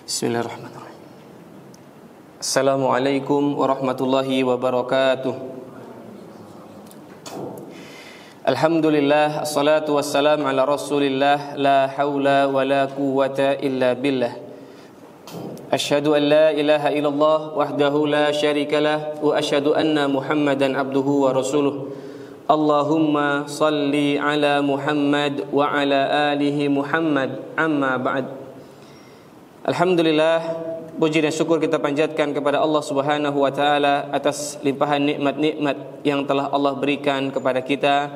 Bismillahirrahmanirrahim. Assalamualaikum warahmatullahi wabarakatuh. Alhamdulillah, assalatu wassalamu ala rasulillah, la hawla wa la quwwata illa billah. Asyhadu an la ilaha illallah wahdahu la syarika lah, wa asyhadu anna Muhammadan abduhu wa rasuluh. Allahumma salli ala Muhammad wa ala alihi Muhammad, amma ba'd. Alhamdulillah, puji dan syukur kita panjatkan kepada Allah Subhanahu wa taala atas limpahan nikmat-nikmat yang telah Allah berikan kepada kita,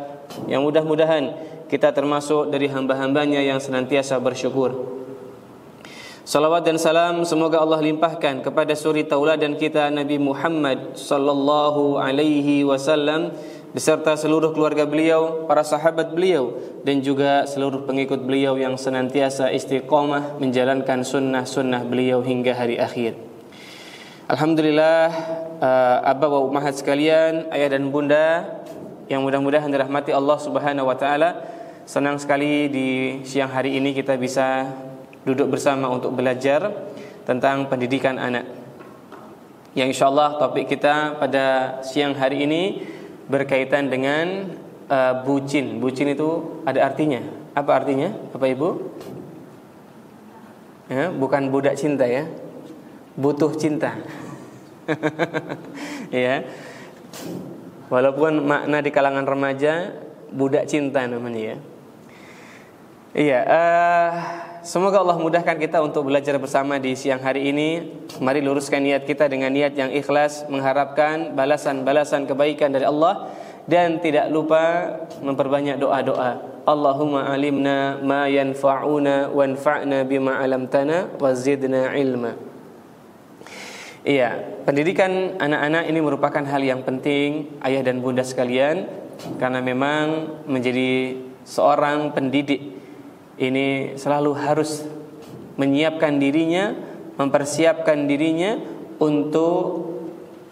yang mudah-mudahan kita termasuk dari hamba-hambanya yang senantiasa bersyukur. Salawat dan salam semoga Allah limpahkan kepada suri tauladan kita Nabi Muhammad sallallahu alaihi wasallam beserta seluruh keluarga beliau, para sahabat beliau, dan juga seluruh pengikut beliau yang senantiasa istiqomah menjalankan sunnah-sunnah beliau hingga hari akhir. Alhamdulillah, Abah wa Ummahat sekalian, ayah dan bunda yang mudah-mudahan dirahmati Allah Subhanahu wa taala, senang sekali di siang hari ini kita bisa duduk bersama untuk belajar tentang pendidikan anak. Yang insyaallah topik kita pada siang hari ini berkaitan dengan bucin. Bucin itu ada artinya. Apa artinya, Bapak Ibu? Ya, bukan budak cinta ya, butuh cinta. Ya, walaupun makna di kalangan remaja budak cinta namanya ya. Iya. Semoga Allah mudahkan kita untuk belajar bersama di siang hari ini. Mari luruskan niat kita dengan niat yang ikhlas, mengharapkan balasan-balasan kebaikan dari Allah, dan tidak lupa memperbanyak doa-doa. Allahumma alimna ma yanfa'una wanfa'na bima 'allamtana wazidna ilma. Iya, pendidikan anak-anak ini merupakan hal yang penting, ayah dan bunda sekalian, karena memang menjadi seorang pendidik ini selalu harus menyiapkan dirinya, mempersiapkan dirinya untuk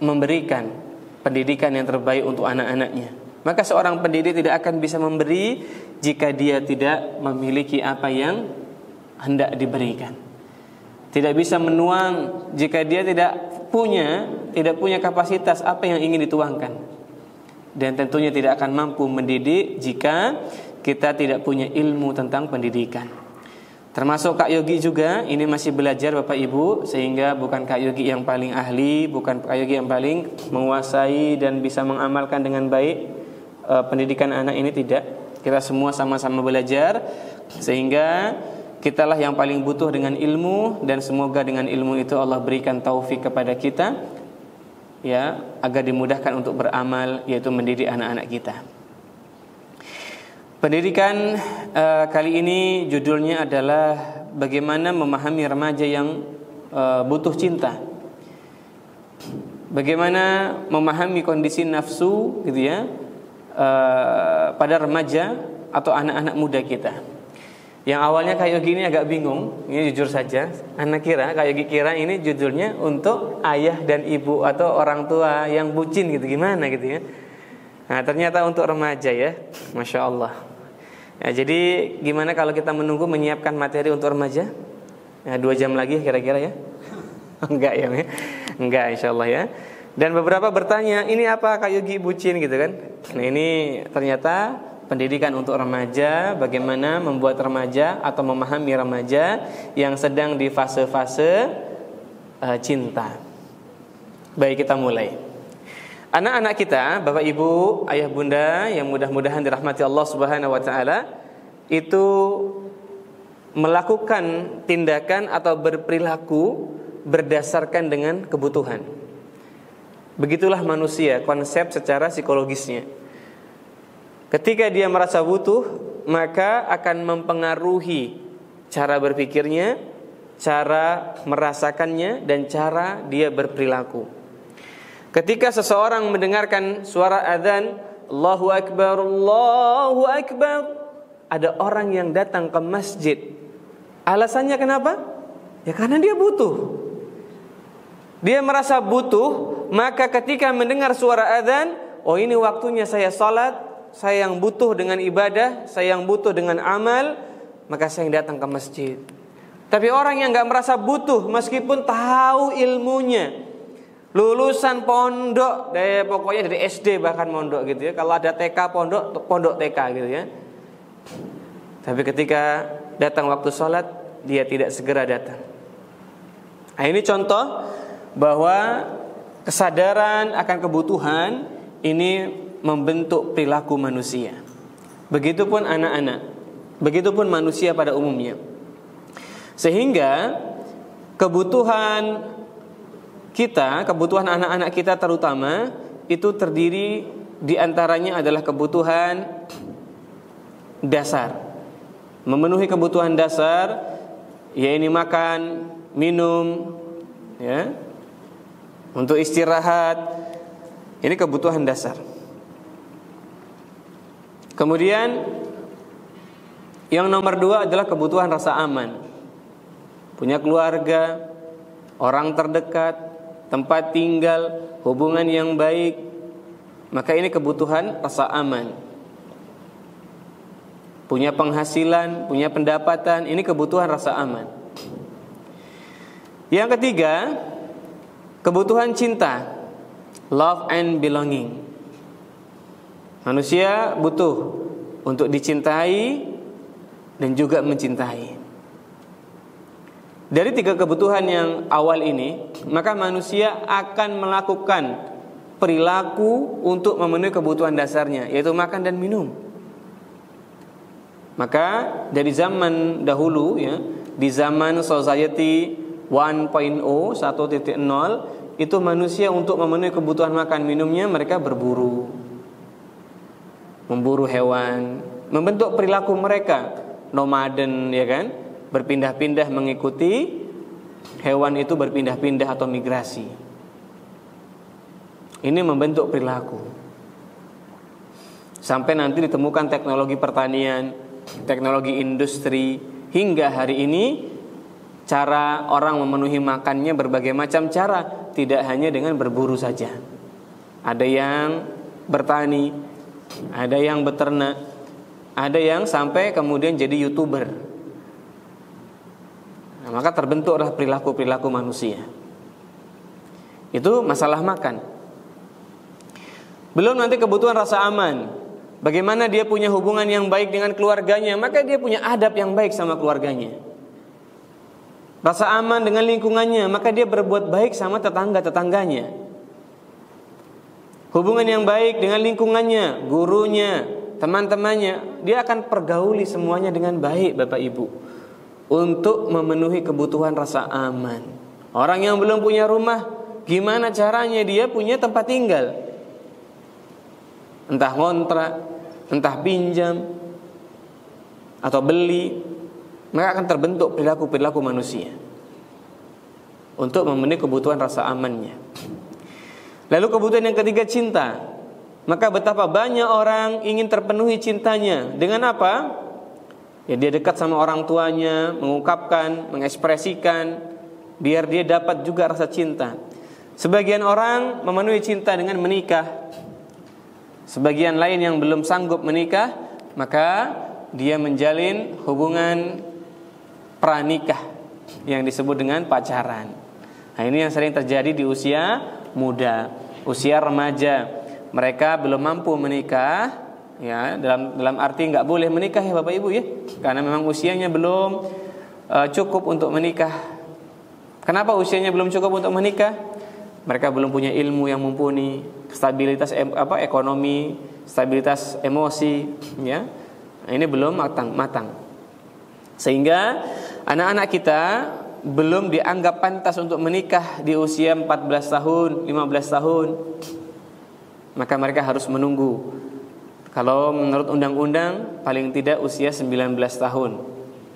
memberikan pendidikan yang terbaik untuk anak-anaknya. Maka seorang pendidik tidak akan bisa memberi jika dia tidak memiliki apa yang hendak diberikan. Tidak bisa menuang jika dia tidak punya kapasitas apa yang ingin dituangkan. Dan tentunya tidak akan mampu mendidik jika kita tidak punya ilmu tentang pendidikan. Termasuk Kak Yogi juga, ini masih belajar Bapak Ibu, sehingga bukan Kak Yogi yang paling ahli, bukan Kak Yogi yang paling menguasai dan bisa mengamalkan dengan baik pendidikan anak ini, tidak. Kita semua sama-sama belajar, sehingga kitalah yang paling butuh dengan ilmu, dan semoga dengan ilmu itu Allah berikan taufik kepada kita, ya, agar dimudahkan untuk beramal, yaitu mendidik anak-anak kita. Pendidikan kali ini judulnya adalah bagaimana memahami remaja yang butuh cinta. Bagaimana memahami kondisi nafsu gitu ya pada remaja atau anak-anak muda kita. Yang awalnya kayak gini agak bingung, ini jujur saja. Anak kira ini judulnya untuk ayah dan ibu atau orang tua yang bucin gitu, gimana gitu ya. Nah, ternyata untuk remaja ya, Masya Allah. Ya, jadi gimana kalau kita menunggu menyiapkan materi untuk remaja? Ya, 2 jam lagi kira-kira ya? Enggak ya? Enggak, insya Allah ya. Dan beberapa bertanya, ini apa Kak Yogi bucin gitu kan? Nah, ini ternyata pendidikan untuk remaja, bagaimana membuat remaja atau memahami remaja yang sedang di fase-fase cinta. Baik, kita mulai. Anak-anak kita, Bapak Ibu, ayah bunda yang mudah-mudahan dirahmati Allah Subhanahu wa taala, itu melakukan tindakan atau berperilaku berdasarkan dengan kebutuhan. Begitulah manusia, konsep secara psikologisnya. Ketika dia merasa butuh, maka akan mempengaruhi cara berpikirnya, cara merasakannya, dan cara dia berperilaku. Ketika seseorang mendengarkan suara adzan, Allahu Akbar, Allahu Akbar, ada orang yang datang ke masjid. Alasannya kenapa? Ya karena dia butuh. Dia merasa butuh, maka ketika mendengar suara adzan, oh ini waktunya saya salat, saya yang butuh dengan ibadah, saya yang butuh dengan amal, maka saya yang datang ke masjid. Tapi orang yang nggak merasa butuh meskipun tahu ilmunya, lulusan pondok, pokoknya dari SD bahkan mondok gitu ya. Kalau ada TK pondok TK gitu ya. Tapi ketika datang waktu sholat, dia tidak segera datang. Nah, ini contoh bahwa kesadaran akan kebutuhan ini membentuk perilaku manusia. Begitupun anak-anak, begitupun manusia pada umumnya. Sehingga kebutuhan kita, kebutuhan anak-anak kita terutama, itu terdiri diantaranya adalah kebutuhan dasar. Memenuhi kebutuhan dasar, yaitu makan, minum, ya, untuk istirahat. Ini kebutuhan dasar. Kemudian yang nomor 2 adalah kebutuhan rasa aman. Punya keluarga, orang terdekat, tempat tinggal, hubungan yang baik. Maka ini kebutuhan rasa aman. Punya penghasilan, punya pendapatan, ini kebutuhan rasa aman. Yang ketiga, kebutuhan cinta, love and belonging. Manusia butuh untuk dicintai dan juga mencintai. Dari 3 kebutuhan yang awal ini, maka manusia akan melakukan perilaku untuk memenuhi kebutuhan dasarnya, yaitu makan dan minum. Maka dari zaman dahulu ya, di zaman society 1.0, 1.0, itu manusia untuk memenuhi kebutuhan makan minumnya mereka berburu, memburu hewan, membentuk perilaku mereka nomaden, ya kan, berpindah-pindah mengikuti hewan itu, berpindah-pindah atau migrasi. Ini membentuk perilaku sampai nanti ditemukan teknologi pertanian, teknologi industri, hingga hari ini cara orang memenuhi makannya berbagai macam cara, tidak hanya dengan berburu saja. Ada yang bertani, ada yang beternak, ada yang sampai kemudian jadi YouTuber. Nah, maka terbentuklah perilaku-perilaku manusia. Itu masalah makan. Belum nanti kebutuhan rasa aman. Bagaimana dia punya hubungan yang baik dengan keluarganya, maka dia punya adab yang baik sama keluarganya. Rasa aman dengan lingkungannya, maka dia berbuat baik sama tetangga-tetangganya. Hubungan yang baik dengan lingkungannya, gurunya, teman-temannya, dia akan pergauli semuanya dengan baik, Bapak Ibu, untuk memenuhi kebutuhan rasa aman. Orang yang belum punya rumah, gimana caranya dia punya tempat tinggal? Entah ngontrak, entah pinjam, atau beli. Maka akan terbentuk perilaku-perilaku manusia untuk memenuhi kebutuhan rasa amannya. Lalu kebutuhan yang ketiga, cinta. Maka betapa banyak orang ingin terpenuhi cintanya. Dengan apa? Ya, dia dekat sama orang tuanya, mengungkapkan, mengekspresikan, biar dia dapat juga rasa cinta. Sebagian orang memenuhi cinta dengan menikah. Sebagian lain yang belum sanggup menikah, maka dia menjalin hubungan pranikah yang disebut dengan pacaran. Nah, ini yang sering terjadi di usia muda, usia remaja. Mereka belum mampu menikah, ya, dalam arti nggak boleh menikah ya Bapak Ibu ya, karena memang usianya belum cukup untuk menikah. Kenapa usianya belum cukup untuk menikah? Mereka belum punya ilmu yang mumpuni, stabilitas ekonomi, stabilitas emosi, ya. Nah, ini belum matang. Sehingga anak-anak kita belum dianggap pantas untuk menikah di usia 14 tahun, 15 tahun. Maka mereka harus menunggu. Kalau menurut undang-undang paling tidak usia 19 tahun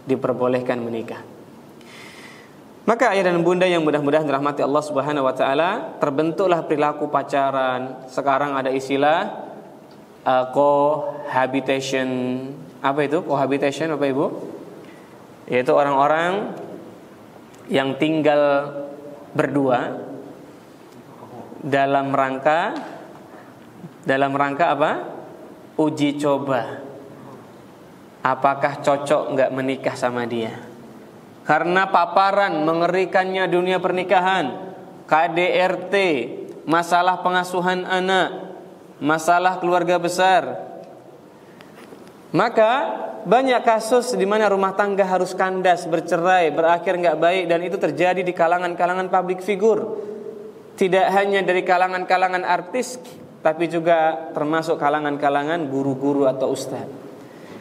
diperbolehkan menikah. Maka ayah dan bunda yang mudah-mudahan dirahmati Allah Subhanahu wa taala, terbentuklah perilaku pacaran. Sekarang ada istilah cohabitation. Apa itu cohabitation Bapak Ibu? Yaitu orang-orang yang tinggal berdua dalam rangka apa? Uji coba. Apakah cocok enggak menikah sama dia? karena paparan mengerikannya dunia pernikahan, KDRT, masalah pengasuhan anak, masalah keluarga besar. Maka banyak kasus di mana rumah tangga harus kandas, bercerai, berakhir nggak baik, dan itu terjadi di kalangan-kalangan public figure. Tidak hanya dari kalangan-kalangan artis, tapi juga termasuk kalangan-kalangan guru-guru atau ustaz.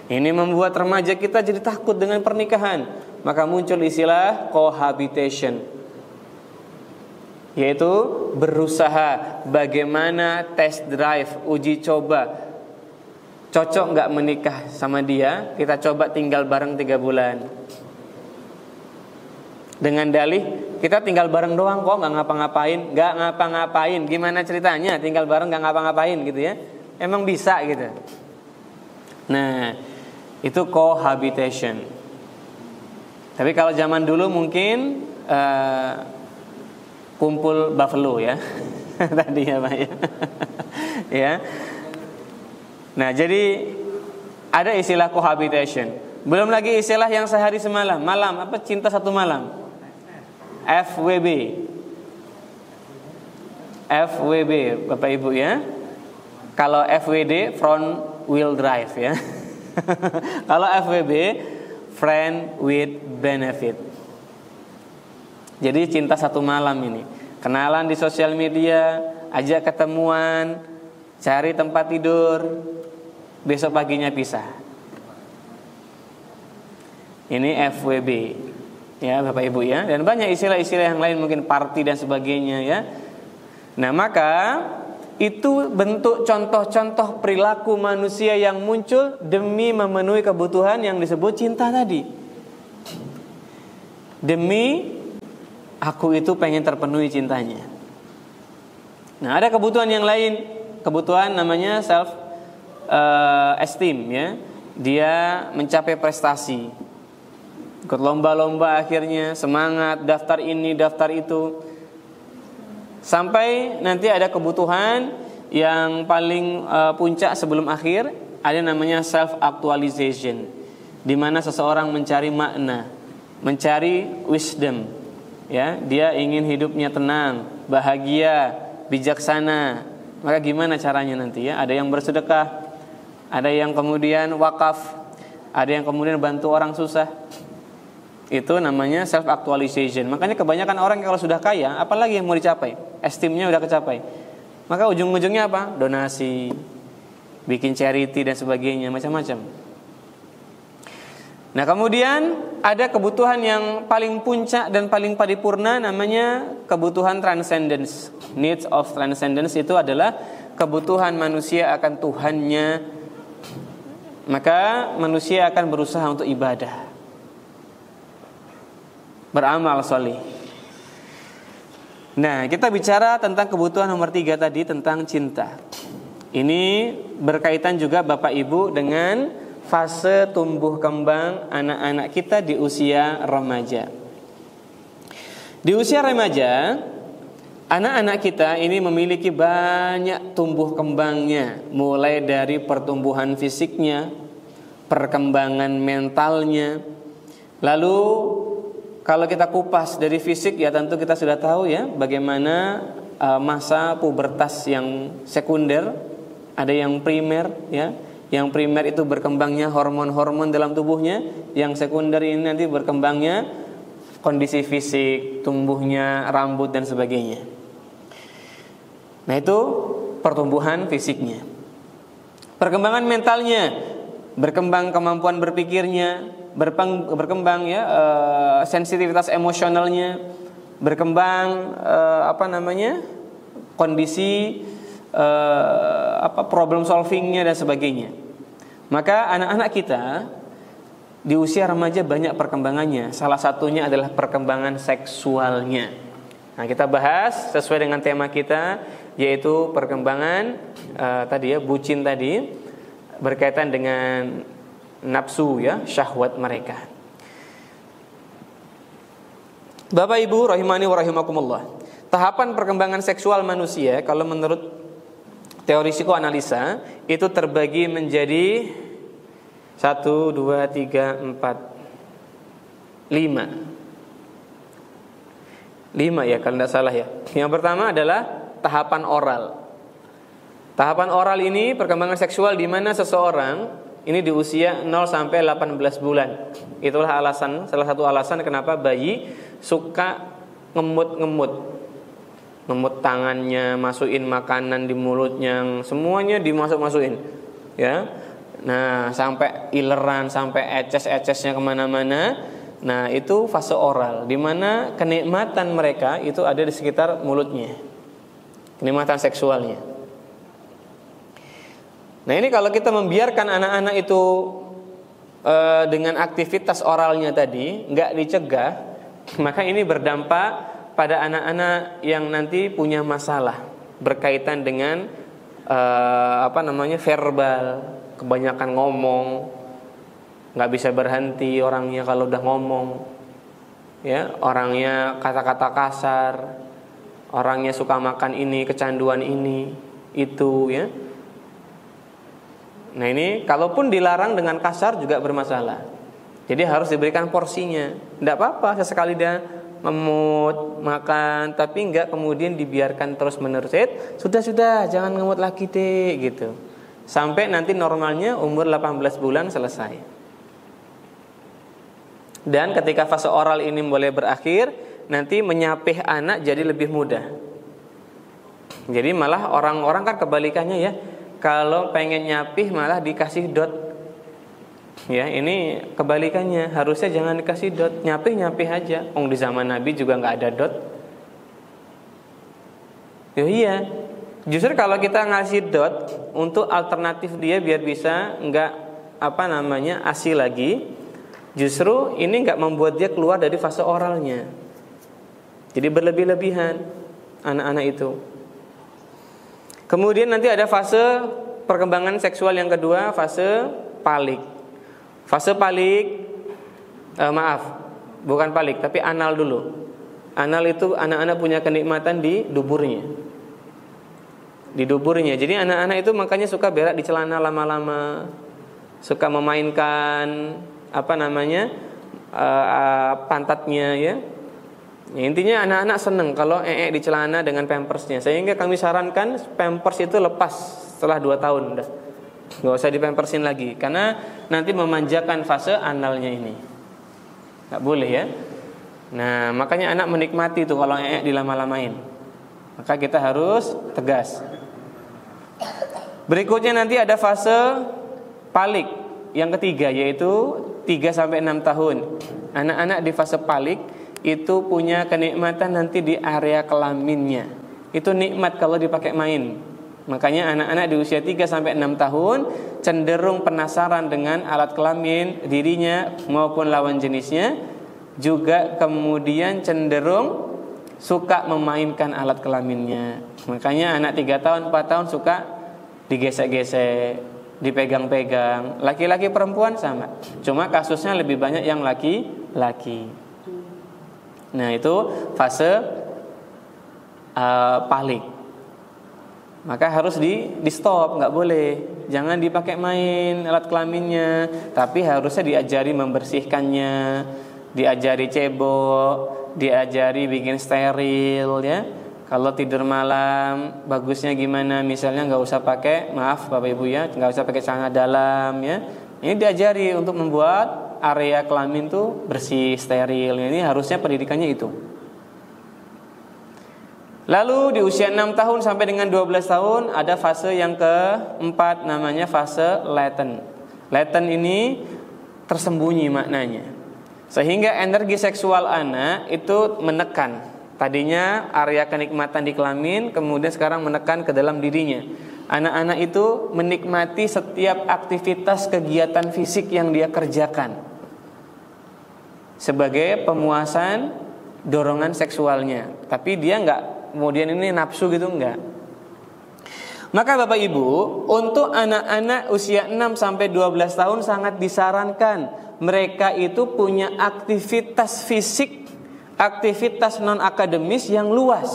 Ini membuat remaja kita jadi takut dengan pernikahan. Maka muncul istilah cohabitation, yaitu berusaha bagaimana test drive, uji coba. Cocok nggak menikah sama dia, kita coba tinggal bareng 3 bulan. Dengan dalih kita tinggal bareng doang kok, nggak ngapa-ngapain. Gimana ceritanya tinggal bareng nggak ngapa-ngapain gitu ya? Emang bisa gitu. Nah, itu cohabitation. Tapi kalau zaman dulu mungkin kumpul buffalo ya. Tadi ya Pak ya. Ya. Nah, jadi ada istilah cohabitation. Belum lagi istilah yang sehari semalam, malam apa, cinta satu malam. FWB. FWB Bapak Ibu ya. Kalau FWD front wheel drive ya. Kalau FWB friend with benefit. Jadi cinta satu malam ini. Kenalan di sosial media, ajak ketemuan, cari tempat tidur, besok paginya pisah. Ini FWB ya Bapak Ibu ya. Dan banyak istilah-istilah yang lain, mungkin party dan sebagainya ya. Nah, maka itu bentuk contoh-contoh perilaku manusia yang muncul demi memenuhi kebutuhan yang disebut cinta tadi. Demi aku itu pengen terpenuhi cintanya. Nah, ada kebutuhan yang lain, kebutuhan namanya self esteem ya. Dia mencapai prestasi, ikut lomba-lomba, akhirnya semangat, daftar ini, daftar itu, sampai nanti ada kebutuhan yang paling puncak sebelum akhir, ada namanya self actualization, di mana seseorang mencari makna, mencari wisdom ya. Dia ingin hidupnya tenang, bahagia, bijaksana. Maka gimana caranya nanti ya? Ada yang bersedekah, ada yang kemudian wakaf, ada yang kemudian bantu orang susah. Itu namanya self actualization. Makanya kebanyakan orang kalau sudah kaya, apalagi yang mau dicapai? Esteemnya udah kecapai. Maka ujung-ujungnya apa? Donasi, bikin charity dan sebagainya, macam-macam. Nah, kemudian ada kebutuhan yang paling puncak dan paling paripurna, namanya kebutuhan transcendence. Needs of transcendence itu adalah kebutuhan manusia akan Tuhannya. Maka manusia akan berusaha untuk ibadah, beramal soleh. Nah, kita bicara tentang kebutuhan nomor 3 tadi, tentang cinta. Ini berkaitan juga Bapak Ibu dengan fase tumbuh kembang anak-anak kita di usia remaja. Di usia remaja, anak-anak kita ini memiliki banyak tumbuh kembangnya, mulai dari pertumbuhan fisiknya, perkembangan mentalnya. Lalu kalau kita kupas dari fisik ya, tentu kita sudah tahu ya bagaimana masa pubertas yang sekunder, ada yang primer ya. Yang primer itu berkembangnya hormon-hormon dalam tubuhnya, yang sekunder ini nanti berkembangnya kondisi fisik, tumbuhnya rambut dan sebagainya. Nah, itu pertumbuhan fisiknya. Perkembangan mentalnya, berkembang kemampuan berpikirnya, berkembang ya sensitivitas emosionalnya, berkembang kondisi problem solvingnya dan sebagainya. Maka anak-anak kita di usia remaja banyak perkembangannya. Salah satunya adalah perkembangan seksualnya. Nah, kita bahas sesuai dengan tema kita, yaitu perkembangan tadi ya, bucin tadi, berkaitan dengan nafsu ya, syahwat mereka. Bapak Ibu rahimani wa rahimakumullah. Tahapan perkembangan seksual manusia kalau menurut teori psikoanalisa itu terbagi menjadi 1, 2, 3, 4, 5. 5 ya kalau tidak salah ya. Yang pertama adalah tahapan oral. Tahapan oral ini perkembangan seksual di mana seseorang ini di usia 0 sampai 18 bulan. Itulah alasan, salah satu alasan kenapa bayi suka ngemut-ngemut. Ngemut tangannya, masukin makanan di mulutnya, semuanya dimasuk-masukin. Ya. Nah, sampai ileran, sampai eces-ecesnya kemana-mana. Nah, itu fase oral, di mana kenikmatan mereka itu ada di sekitar mulutnya. Kenikmatan seksualnya. Nah, ini kalau kita membiarkan anak-anak itu dengan aktivitas oralnya tadi nggak dicegah, maka ini berdampak pada anak-anak yang nanti punya masalah berkaitan dengan verbal, kebanyakan ngomong, nggak bisa berhenti orangnya kalau udah ngomong, ya, orangnya kata-kata kasar, orangnya suka makan ini, kecanduan ini, itu, ya. Nah ini kalaupun dilarang dengan kasar juga bermasalah. Jadi harus diberikan porsinya. Tidak apa-apa sesekali dia ngemut, makan, tapi enggak kemudian dibiarkan terus-menerus. Sudah, jangan ngemut lagi deh, gitu. Sampai nanti normalnya umur 18 bulan selesai. Dan ketika fase oral ini mulai berakhir, nanti menyapih anak jadi lebih mudah. Jadi malah orang-orang kan kebalikannya ya. Kalau pengen nyapih malah dikasih dot. Ya, ini kebalikannya. Harusnya jangan dikasih dot, nyapih aja. Di zaman Nabi juga nggak ada dot. Iya. Justru kalau kita ngasih dot untuk alternatif dia biar bisa nggak ASI lagi. Justru ini nggak membuat dia keluar dari fase oralnya. Jadi berlebih-lebihan anak-anak itu. Kemudian nanti ada fase perkembangan seksual yang kedua, fase palik. Fase palik, bukan palik, tapi anal dulu. Anal itu anak-anak punya kenikmatan di duburnya. Di duburnya. Jadi anak-anak itu makanya suka berak di celana lama-lama, suka memainkan pantatnya, ya. Ya, intinya anak-anak seneng kalau di celana dengan pampersnya. Sehingga kami sarankan pampers itu lepas setelah 2 tahun udah. Gak usah dipampersin lagi, karena nanti memanjakan fase analnya ini. Gak boleh ya. Nah, makanya anak menikmati tuh kalau dilama-lamain. Maka kita harus tegas. Berikutnya nanti ada fase palik yang ketiga, yaitu 3 sampai 6 tahun. Anak-anak di fase palik itu punya kenikmatan nanti di area kelaminnya. Itu nikmat kalau dipakai main. Makanya anak-anak di usia 3 sampai 6 tahun cenderung penasaran dengan alat kelamin dirinya maupun lawan jenisnya, juga kemudian cenderung suka memainkan alat kelaminnya. Makanya anak 3 tahun, 4 tahun suka digesek-gesek, dipegang-pegang. Laki-laki perempuan sama. Cuma kasusnya lebih banyak yang laki-laki. Nah itu fase palik. Maka harus di stop, nggak boleh. Jangan dipakai main alat kelaminnya, tapi harusnya diajari membersihkannya, diajari cebok, diajari bikin steril, ya. Kalau tidur malam bagusnya gimana? Misalnya nggak usah pakai, maaf Bapak Ibu ya, nggak usah pakai celana dalam, ya. Ini diajari untuk membuat area kelamin tuh bersih, steril. Ini harusnya pendidikannya itu. Lalu di usia 6 tahun sampai dengan 12 tahun ada fase yang keempat, namanya fase latent. Latent ini tersembunyi maknanya. Sehingga energi seksual anak itu menekan. Tadinya area kenikmatan di kelamin, kemudian sekarang menekan ke dalam dirinya. Anak-anak itu menikmati setiap aktivitas kegiatan fisik yang dia kerjakan sebagai pemuasan dorongan seksualnya. Tapi dia enggak kemudian ini nafsu gitu, enggak. Maka Bapak Ibu, untuk anak-anak usia 6 sampai 12 tahun sangat disarankan mereka itu punya aktivitas fisik, aktivitas non akademis yang luas.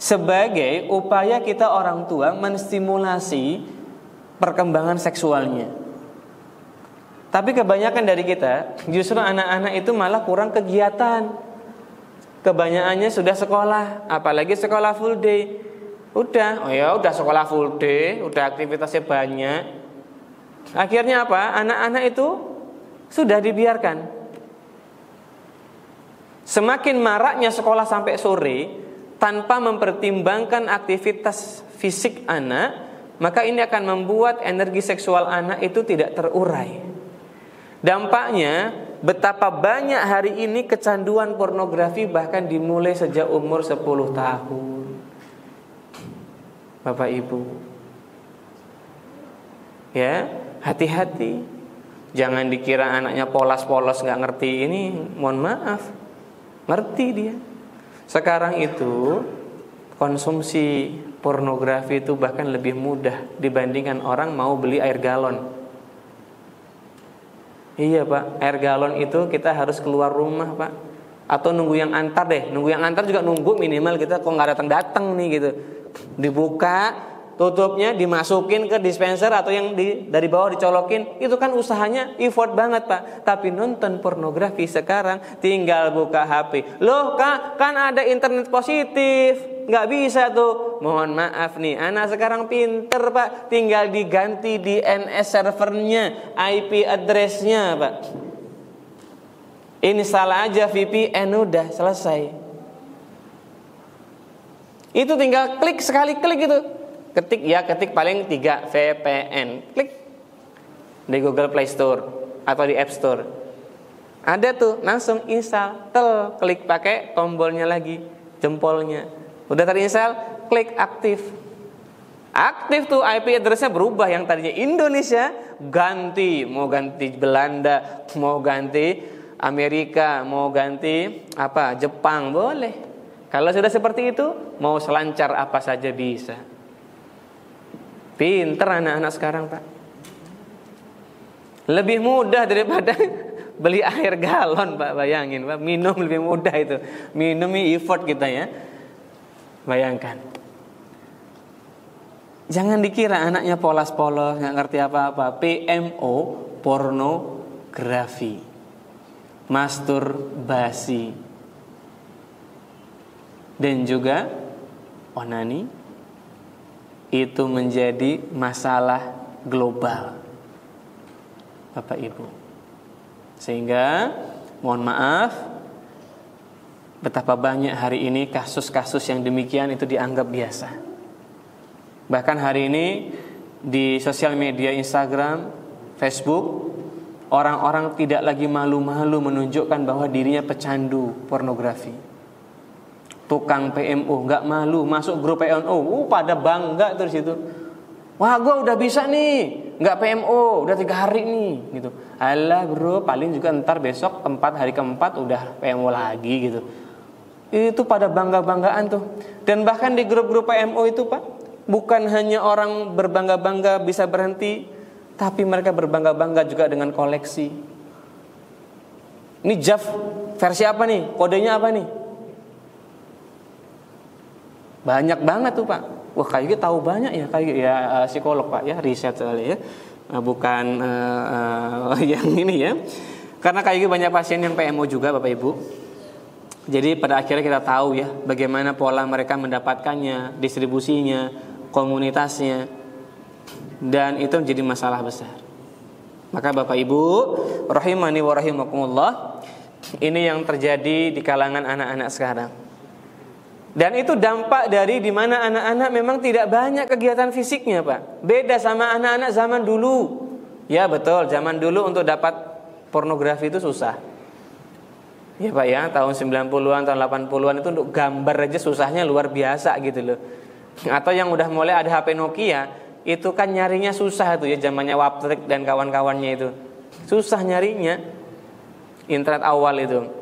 Sebagai upaya kita orang tua menstimulasi perkembangan seksualnya. Tapi kebanyakan dari kita justru anak-anak itu malah kurang kegiatan. Kebanyakannya sudah sekolah, apalagi sekolah full day. Udah sekolah full day, udah aktivitasnya banyak. Akhirnya apa? Anak-anak itu sudah dibiarkan. Semakin maraknya sekolah sampai sore tanpa mempertimbangkan aktivitas fisik anak, maka ini akan membuat energi seksual anak itu tidak terurai. Dampaknya betapa banyak hari ini kecanduan pornografi bahkan dimulai sejak umur 10 tahun. Bapak Ibu, ya, hati-hati. Jangan dikira anaknya polos-polos gak ngerti. Ini mohon maaf, ngerti dia. Sekarang itu konsumsi pornografi itu bahkan lebih mudah dibandingkan orang mau beli air galon. Iya Pak, air galon itu kita harus keluar rumah Pak, atau nunggu yang antar deh. Nunggu yang antar juga nunggu minimal kita kok gak datang-datang nih gitu. Dibuka, tutupnya dimasukin ke dispenser atau yang dari bawah dicolokin. Itu kan usahanya effort banget Pak. Tapi nonton pornografi sekarang tinggal buka HP. Loh Kak, kan ada internet positif, nggak bisa tuh. Mohon maaf nih, anak sekarang pinter Pak. Tinggal diganti DNS servernya, IP addressnya Pak. Install aja VPN, udah selesai. Itu tinggal klik, sekali klik itu. Ketik paling 3 VPN, klik di Google Play Store atau di App Store. Ada tuh, langsung install, klik pakai tombolnya lagi, jempolnya. Udah terinstall, klik aktif. Aktif tuh, IP addressnya berubah, yang tadinya Indonesia ganti, mau ganti Belanda, mau ganti Amerika, mau ganti Jepang, boleh. Kalau sudah seperti itu, mau selancar apa saja bisa. Pinter anak-anak sekarang Pak. Lebih mudah daripada beli air galon Pak. Bayangin Pak, minum lebih mudah itu. Minum effort kita ya. Bayangkan. Jangan dikira anaknya polos-polos, gak ngerti apa-apa. PMO, pornografi, masturbasi, dan juga onani, itu menjadi masalah global Bapak Ibu. Sehingga mohon maaf, betapa banyak hari ini kasus-kasus yang demikian itu dianggap biasa. Bahkan hari ini di sosial media Instagram, Facebook, orang-orang tidak lagi malu-malu menunjukkan bahwa dirinya pecandu pornografi. Tukang PMO nggak malu masuk grup PMO, pada bangga terus itu. Wah, gue udah bisa nih, nggak PMO, udah 3 hari nih, gitu. Alah bro, paling juga ntar besok hari keempat udah PMO lagi gitu. Itu pada bangga-banggaan tuh. Dan bahkan di grup-grup PMO itu Pak, bukan hanya orang berbangga-bangga bisa berhenti, tapi mereka berbangga-bangga juga dengan koleksi. Ini JAV versi apa nih? Kodenya apa nih? Banyak banget tuh Pak. Wah, kayak gitu tahu banyak ya, kayak ya psikolog Pak ya, riset kali ya. Bukan yang ini ya. Karena kayak gitu banyak pasien yang PMO juga Bapak Ibu. Jadi pada akhirnya kita tahu ya bagaimana pola mereka mendapatkannya, distribusinya, komunitasnya. Dan itu menjadi masalah besar. Maka Bapak Ibu rahimani wa rahimakumullah, ini yang terjadi di kalangan anak-anak sekarang. Dan itu dampak dari dimana anak-anak memang tidak banyak kegiatan fisiknya Pak. Beda sama anak-anak zaman dulu. Ya betul, zaman dulu untuk dapat pornografi itu susah. Ya Pak ya, tahun 90-an, tahun 80-an itu untuk gambar aja susahnya luar biasa gitu loh. Atau yang udah mulai ada HP Nokia, itu kan nyarinya susah tuh ya, zamannya Waptrik dan kawan-kawannya itu. Susah nyarinya. Internet awal itu.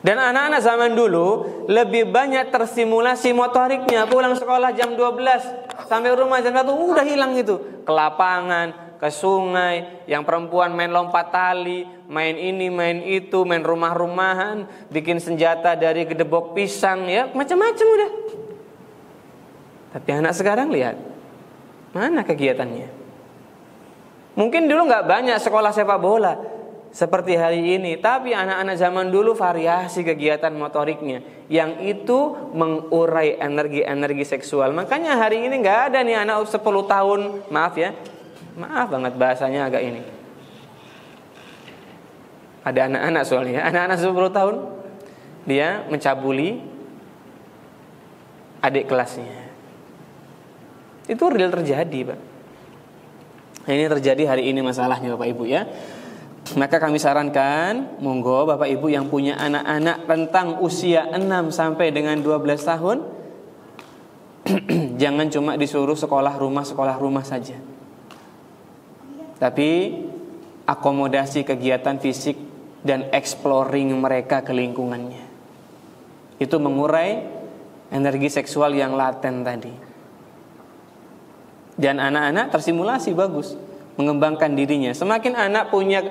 Dan anak-anak zaman dulu lebih banyak terstimulasi motoriknya. Pulang sekolah jam 12 sampai rumah jam 1 udah hilang itu. Ke lapangan, ke sungai, yang perempuan main lompat tali, main ini, main itu, main rumah-rumahan, bikin senjata dari gedebok pisang ya, macam-macam udah. Tapi anak sekarang lihat, mana kegiatannya? Mungkin dulu gak banyak sekolah sepak bola. seperti hari ini. Tapi anak-anak zaman dulu variasi kegiatan motoriknya, yang itu mengurai energi-energi seksual. Makanya hari ini nggak ada nih anak 10 tahun, maaf banget bahasanya agak ini. Ada anak-anak soalnya, anak-anak 10 tahun dia mencabuli adik kelasnya. Itu real terjadi, Pak. Nah, ini terjadi hari ini masalahnya, Bapak Ibu ya. Maka kami sarankan, monggo Bapak Ibu yang punya anak-anak rentang usia 6 sampai dengan 12 tahun, jangan cuma disuruh sekolah rumah saja. Tapi akomodasi kegiatan fisik dan exploring mereka ke lingkungannya. Itu mengurai energi seksual yang laten tadi. Dan anak-anak tersimulasi bagus, mengembangkan dirinya. Semakin anak punya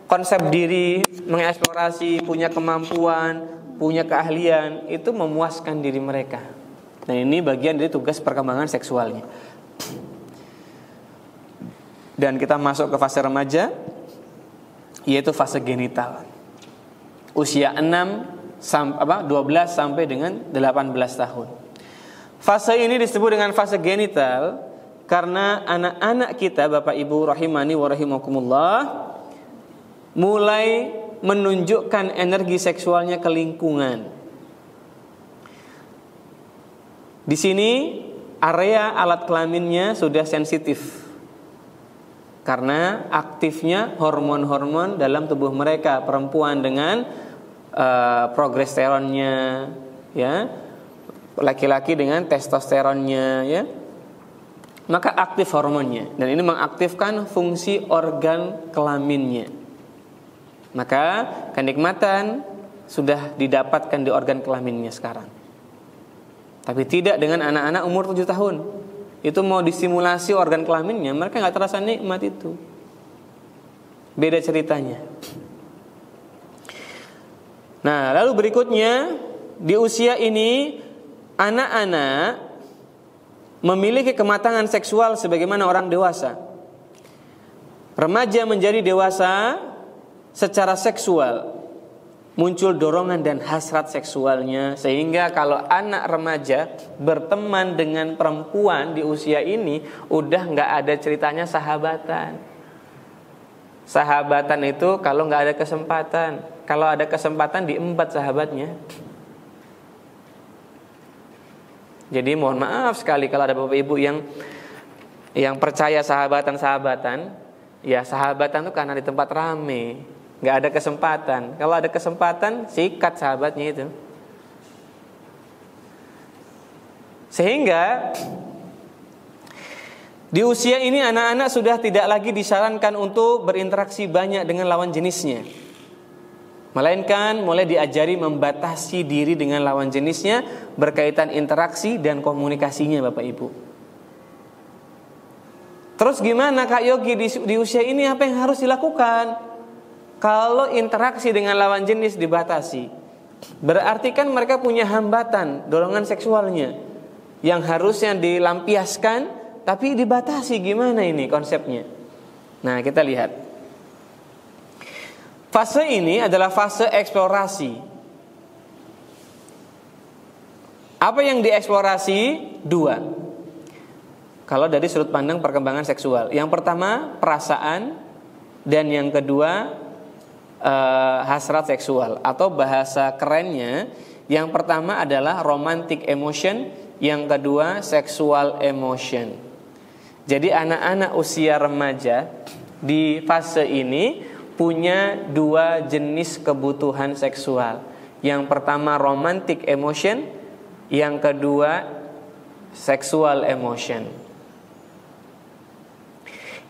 konsep diri, mengeksplorasi, punya kemampuan, punya keahlian, itu memuaskan diri mereka. Dan ini bagian dari tugas perkembangan seksualnya. Dan kita masuk ke fase remaja, yaitu fase genital. Usia 12 sampai dengan 18 tahun. Fase ini disebut dengan fase genital karena anak-anak kita, Bapak Ibu rahimani wa rahimakumullah, mulai menunjukkan energi seksualnya ke lingkungan. Di sini area alat kelaminnya sudah sensitif karena aktifnya hormon-hormon dalam tubuh mereka. Perempuan dengan progesteronnya, ya, laki-laki dengan testosteronnya, ya. Maka aktif hormonnya, dan ini mengaktifkan fungsi organ kelaminnya. Maka kenikmatan sudah didapatkan di organ kelaminnya sekarang. Tapi tidak dengan anak-anak umur 7 tahun. Itu mau distimulasi organ kelaminnya, mereka gak terasa nikmat itu. Beda ceritanya. Nah, lalu berikutnya, di usia ini anak-anak memiliki kematangan seksual sebagaimana orang dewasa. Remaja menjadi dewasa secara seksual, muncul dorongan dan hasrat seksualnya, sehingga kalau anak remaja berteman dengan perempuan di usia ini, udah nggak ada ceritanya sahabatan. Sahabatan itu kalau nggak ada kesempatan, kalau ada kesempatan diembat sahabatnya. Jadi mohon maaf sekali kalau ada Bapak Ibu yang percaya sahabatan, ya sahabatan itu karena di tempat rame. Gak ada kesempatan. Kalau ada kesempatan, sikat sahabatnya itu. Sehingga di usia ini anak-anak sudah tidak lagi disarankan untuk berinteraksi banyak dengan lawan jenisnya, melainkan mulai diajari membatasi diri dengan lawan jenisnya berkaitan interaksi dan komunikasinya, Bapak Ibu. Terus gimana Kak Yogi di usia ini apa yang harus dilakukan? Kalau interaksi dengan lawan jenis dibatasi, berarti kan mereka punya hambatan dorongan seksualnya yang harusnya dilampiaskan, tapi dibatasi. Gimana ini konsepnya? Nah, kita lihat. Fase ini adalah fase eksplorasi. Apa yang dieksplorasi? 2. Kalau dari sudut pandang perkembangan seksual, yang pertama perasaan, dan yang kedua hasrat seksual, atau bahasa kerennya, yang pertama adalah romantic emotion, yang kedua sexual emotion. Jadi anak-anak usia remaja di fase ini punya 2 jenis kebutuhan seksual. Yang pertama romantic emotion, yang kedua sexual emotion.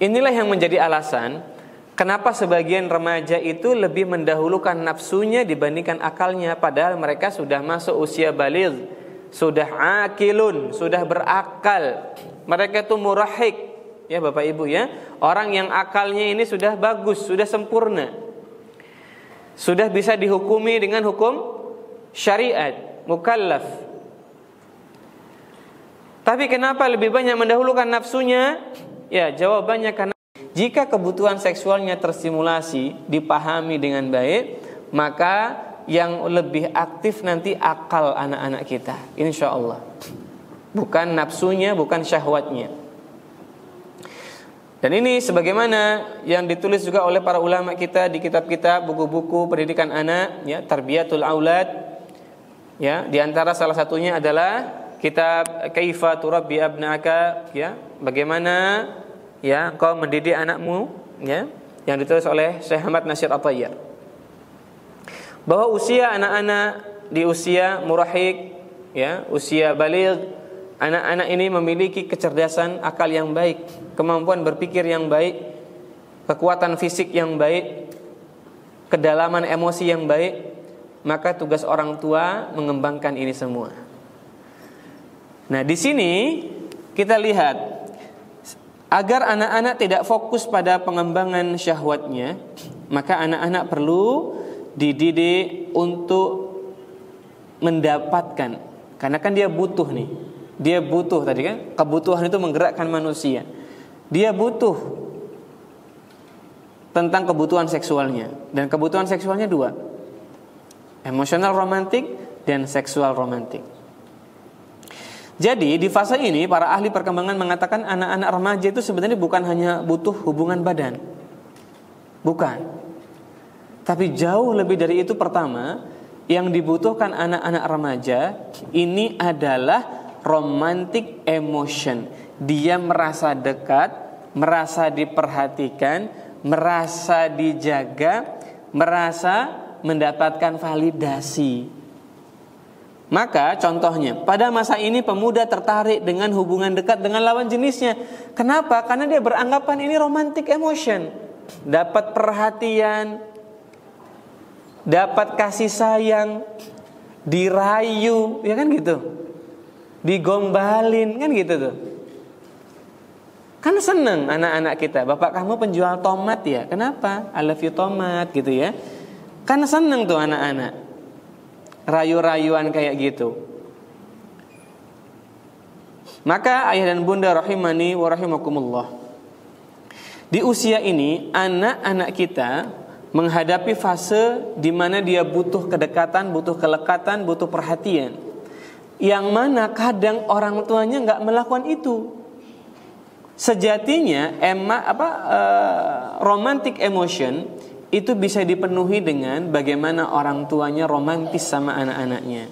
Inilah yang menjadi alasan kenapa sebagian remaja itu lebih mendahulukan nafsunya dibandingkan akalnya, padahal mereka sudah masuk usia baligh, sudah akilun, sudah berakal. Mereka itu murahik, ya Bapak Ibu ya. Orang yang akalnya ini sudah bagus, sudah sempurna, sudah bisa dihukumi dengan hukum syariat, mukallaf. Tapi kenapa lebih banyak mendahulukan nafsunya? Ya, jawabannya karena Jika kebutuhan seksualnya terstimulasi, dipahami dengan baik, maka yang lebih aktif nanti akal anak-anak kita, insya Allah. Bukan nafsunya, bukan syahwatnya. Dan ini sebagaimana yang ditulis juga oleh para ulama kita di kitab-kitab, buku-buku pendidikan anak, ya, Tarbiyatul Aulad. Ya, di antara salah satunya adalah kitab Kaifa Turabbi Abna'aka, ya, bagaimana ya kau mendidik anakmu, ya, yang ditulis oleh Syekh Ahmad Nasir At-Tayyar. Bahwa usia anak-anak di usia murahik, ya, usia baligh, anak-anak ini memiliki kecerdasan akal yang baik, kemampuan berpikir yang baik, kekuatan fisik yang baik, kedalaman emosi yang baik. Maka tugas orang tua mengembangkan ini semua. Nah, di sini kita lihat, agar anak-anak tidak fokus pada pengembangan syahwatnya, maka anak-anak perlu dididik untuk mendapatkan, karena kan dia butuh nih. Dia butuh, tadi kan, kebutuhan itu menggerakkan manusia. Dia butuh tentang kebutuhan seksualnya, dan kebutuhan seksualnya dua: emosional romantik dan seksual romantik. Jadi di fase ini para ahli perkembangan mengatakan anak-anak remaja itu sebenarnya bukan hanya butuh hubungan badan, bukan. Tapi jauh lebih dari itu. Pertama, yang dibutuhkan anak-anak remaja ini adalah romantic emotion. Dia merasa dekat, merasa diperhatikan, merasa dijaga, merasa mendapatkan validasi. Maka contohnya, pada masa ini pemuda tertarik dengan hubungan dekat dengan lawan jenisnya. Kenapa? Karena dia beranggapan ini romantic emotion. Dapat perhatian, dapat kasih sayang, dirayu, ya kan gitu, digombalin, kan gitu tuh. Kan seneng anak-anak kita, bapak kamu penjual tomat ya, kenapa? I love you tomat, gitu ya. Kan seneng tuh anak-anak, rayu-rayuan kayak gitu. Maka ayah dan bunda rahimani wa rahimakumullah, di usia ini anak-anak kita menghadapi fase di mana dia butuh kedekatan, butuh kelekatan, butuh perhatian, yang mana kadang orang tuanya nggak melakukan itu. Sejatinya romantic emotion itu bisa dipenuhi dengan bagaimana orang tuanya romantis sama anak-anaknya.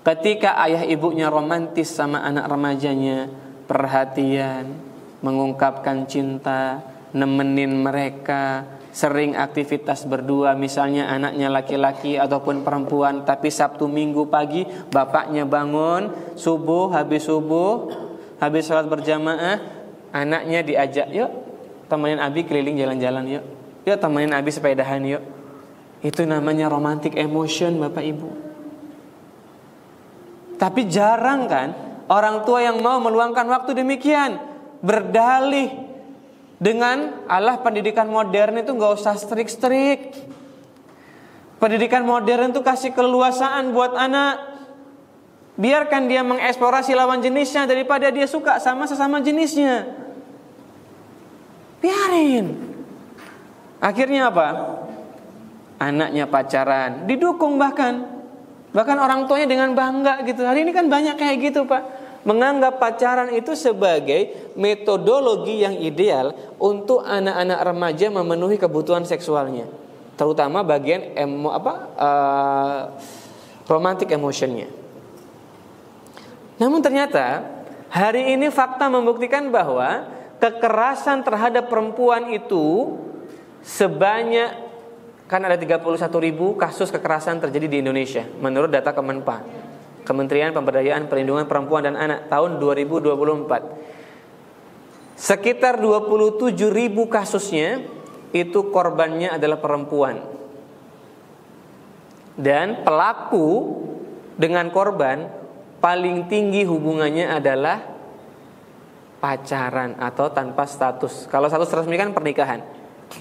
Ketika ayah ibunya romantis sama anak remajanya, perhatian, mengungkapkan cinta, nemenin mereka, sering aktivitas berdua, misalnya anaknya laki-laki ataupun perempuan, tapi Sabtu Minggu pagi bapaknya bangun subuh, habis sholat berjamaah, anaknya diajak, yuk temenin Abi keliling jalan-jalan, yuk temenin Abi sepedahan, yuk. Itu namanya romantic emotion, Bapak Ibu. Tapi jarang kan orang tua yang mau meluangkan waktu demikian, berdalih dengan alah pendidikan modern itu gak usah strik-strik. Pendidikan modern itu kasih keleluasaan buat anak. Biarkan dia mengeksplorasi lawan jenisnya daripada dia suka sama sesama jenisnya. Biarin. Akhirnya apa? Anaknya pacaran, didukung bahkan orang tuanya dengan bangga gitu. Hari ini kan banyak kayak gitu, Pak. Menganggap pacaran itu sebagai metodologi yang ideal untuk anak-anak remaja memenuhi kebutuhan seksualnya, terutama bagian romantic emotionnya. Namun ternyata hari ini fakta membuktikan bahwa kekerasan terhadap perempuan itu sebanyak, kan ada 31.000 kasus kekerasan terjadi di Indonesia menurut data Kemenpa, Kementerian Pemberdayaan Perlindungan Perempuan dan Anak tahun 2024. Sekitar 27.000 kasusnya itu korbannya adalah perempuan. Dan pelaku dengan korban paling tinggi hubungannya adalah pacaran atau tanpa status. Kalau status resmi kan pernikahan,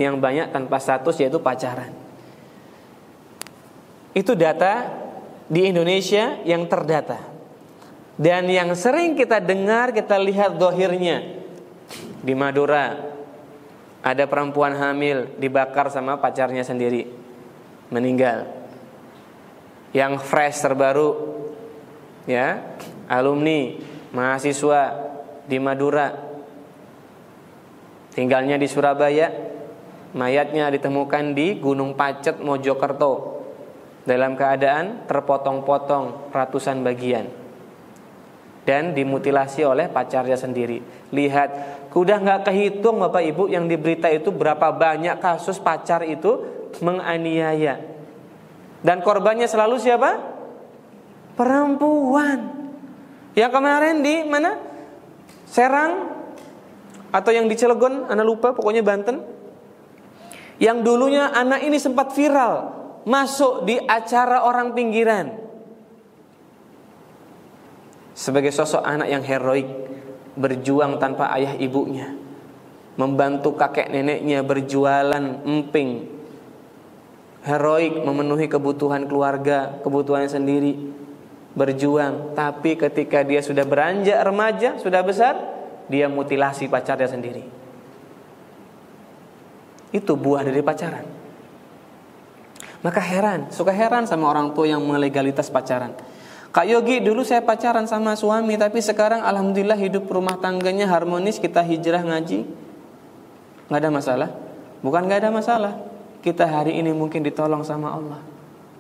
yang banyak tanpa status yaitu pacaran. Itu data di Indonesia yang terdata. Dan yang sering kita dengar, kita lihat zahirnya, Di Madura ada perempuan hamil dibakar sama pacarnya sendiri, meninggal. Yang fresh terbaru, ya, alumni mahasiswa di Madura, tinggalnya di Surabaya, mayatnya ditemukan di Gunung Pacet, Mojokerto, dalam keadaan terpotong-potong ratusan bagian dan dimutilasi oleh pacarnya sendiri. Lihat, udah nggak kehitung Bapak Ibu yang di berita itu berapa banyak kasus pacar itu menganiaya. Dan korbannya selalu siapa? Perempuan. Yang kemarin di mana? Serang atau yang di Cilegon, anak lupa, pokoknya Banten. Yang dulunya anak ini sempat viral, masuk di acara orang pinggiran. Sebagai sosok anak yang heroik, berjuang tanpa ayah ibunya, membantu kakek neneknya berjualan emping, heroik memenuhi kebutuhan keluarga, kebutuhannya sendiri, berjuang. Tapi ketika dia sudah beranjak remaja, sudah besar, dia mutilasi pacarnya sendiri. Itu buah dari pacaran. Maka suka heran sama orang tua yang melegalitas pacaran. Kak Yogi, dulu saya pacaran sama suami, tapi sekarang alhamdulillah hidup rumah tangganya harmonis, kita hijrah ngaji. Gak ada masalah. Bukan gak ada masalah, kita hari ini mungkin ditolong sama Allah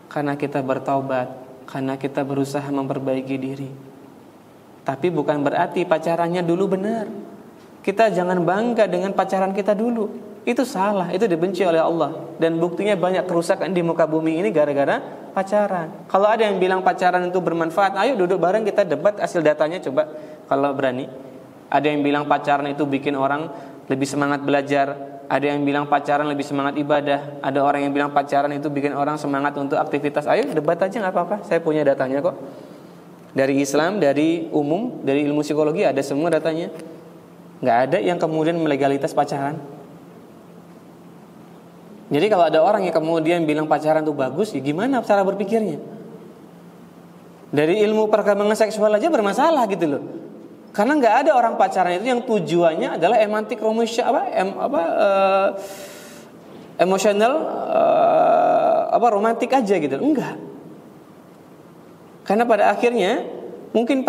karena kita bertaubat, karena kita berusaha memperbaiki diri. Tapi bukan berarti pacarannya dulu benar. Kita jangan bangga dengan pacaran kita dulu. Itu salah, itu dibenci oleh Allah. Dan buktinya banyak kerusakan di muka bumi ini gara-gara pacaran. Kalau ada yang bilang pacaran itu bermanfaat, ayo duduk bareng kita debat hasil datanya coba kalau berani. Ada yang bilang pacaran itu bikin orang lebih semangat belajar, ada yang bilang pacaran lebih semangat ibadah, ada orang yang bilang pacaran itu bikin orang semangat untuk aktivitas. Ayo debat aja, nggak apa-apa. Saya punya datanya kok. Dari Islam, dari umum, dari ilmu psikologi ada semua datanya. Nggak ada yang kemudian melegalitas pacaran. Jadi kalau ada orang yang kemudian bilang pacaran itu bagus, ya gimana cara berpikirnya? Dari ilmu perkembangan seksual aja bermasalah gitu loh. Karena nggak ada orang pacaran itu yang tujuannya adalah emosional, romantik aja gitu. Enggak. Karena pada akhirnya mungkin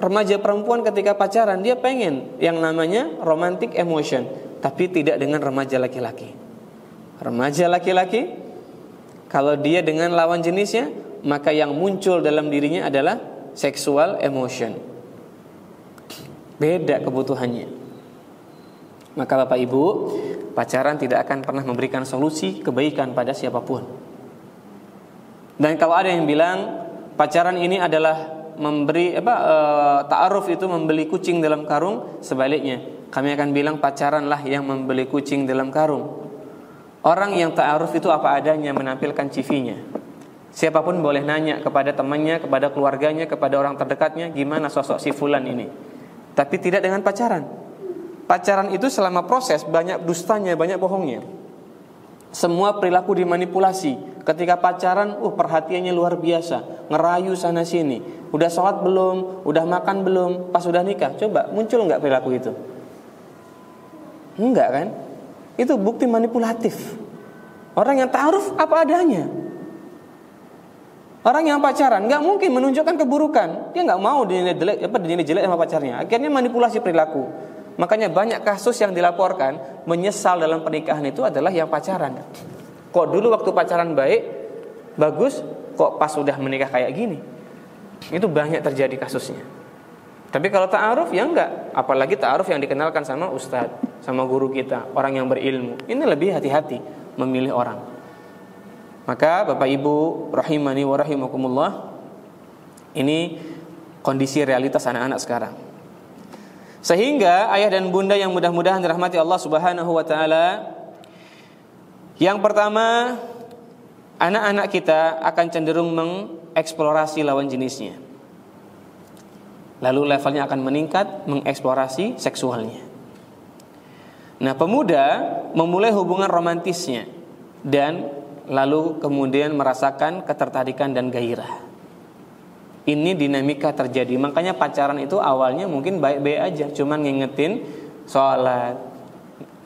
remaja perempuan ketika pacaran dia pengen yang namanya romantic emotion, tapi tidak dengan remaja laki-laki. Remaja laki-laki kalau dia dengan lawan jenisnya, maka yang muncul dalam dirinya adalah sexual emotion. Beda kebutuhannya. Maka Bapak Ibu, pacaran tidak akan pernah memberikan solusi kebaikan pada siapapun. Dan kalau ada yang bilang pacaran ini adalah memberi ta'aruf itu membeli kucing dalam karung, sebaliknya kami akan bilang pacaranlah yang membeli kucing dalam karung. Orang yang ta'aruf itu apa adanya, menampilkan CV-nya. Siapapun boleh nanya kepada temannya, kepada keluarganya, kepada orang terdekatnya, gimana sosok si fulan ini. Tapi tidak dengan pacaran. Pacaran itu selama proses banyak dustanya, banyak bohongnya. Semua perilaku dimanipulasi. Ketika pacaran, perhatiannya luar biasa, ngerayu sana sini. Udah sholat belum? Udah makan belum? Pas udah nikah, coba muncul nggak perilaku itu? Enggak kan? Itu bukti manipulatif. Orang yang ta'aruf apa adanya. Orang yang pacaran nggak mungkin menunjukkan keburukan. Dia nggak mau dinilai jelek sama pacarnya. Akhirnya manipulasi perilaku. Makanya banyak kasus yang dilaporkan menyesal dalam pernikahan itu adalah yang pacaran. Kok dulu waktu pacaran bagus, kok pas sudah menikah kayak gini. Itu banyak terjadi kasusnya. Tapi kalau ta'aruf ya enggak. Apalagi ta'aruf yang dikenalkan sama ustadz, sama guru kita, orang yang berilmu. Ini lebih hati-hati memilih orang. Maka Bapak Ibu rahimani wa rahimakumullah, ini kondisi realitas anak-anak sekarang. Sehingga ayah dan bunda yang mudah-mudahan dirahmati Allah Subhanahu wa taala, yang pertama, anak-anak kita akan cenderung mengeksplorasi lawan jenisnya. Lalu levelnya akan meningkat, mengeksplorasi seksualnya. Nah, pemuda memulai hubungan romantisnya dan lalu kemudian merasakan ketertarikan dan gairah. Ini dinamika terjadi. Makanya pacaran itu awalnya mungkin baik-baik aja, cuman ngingetin sholat,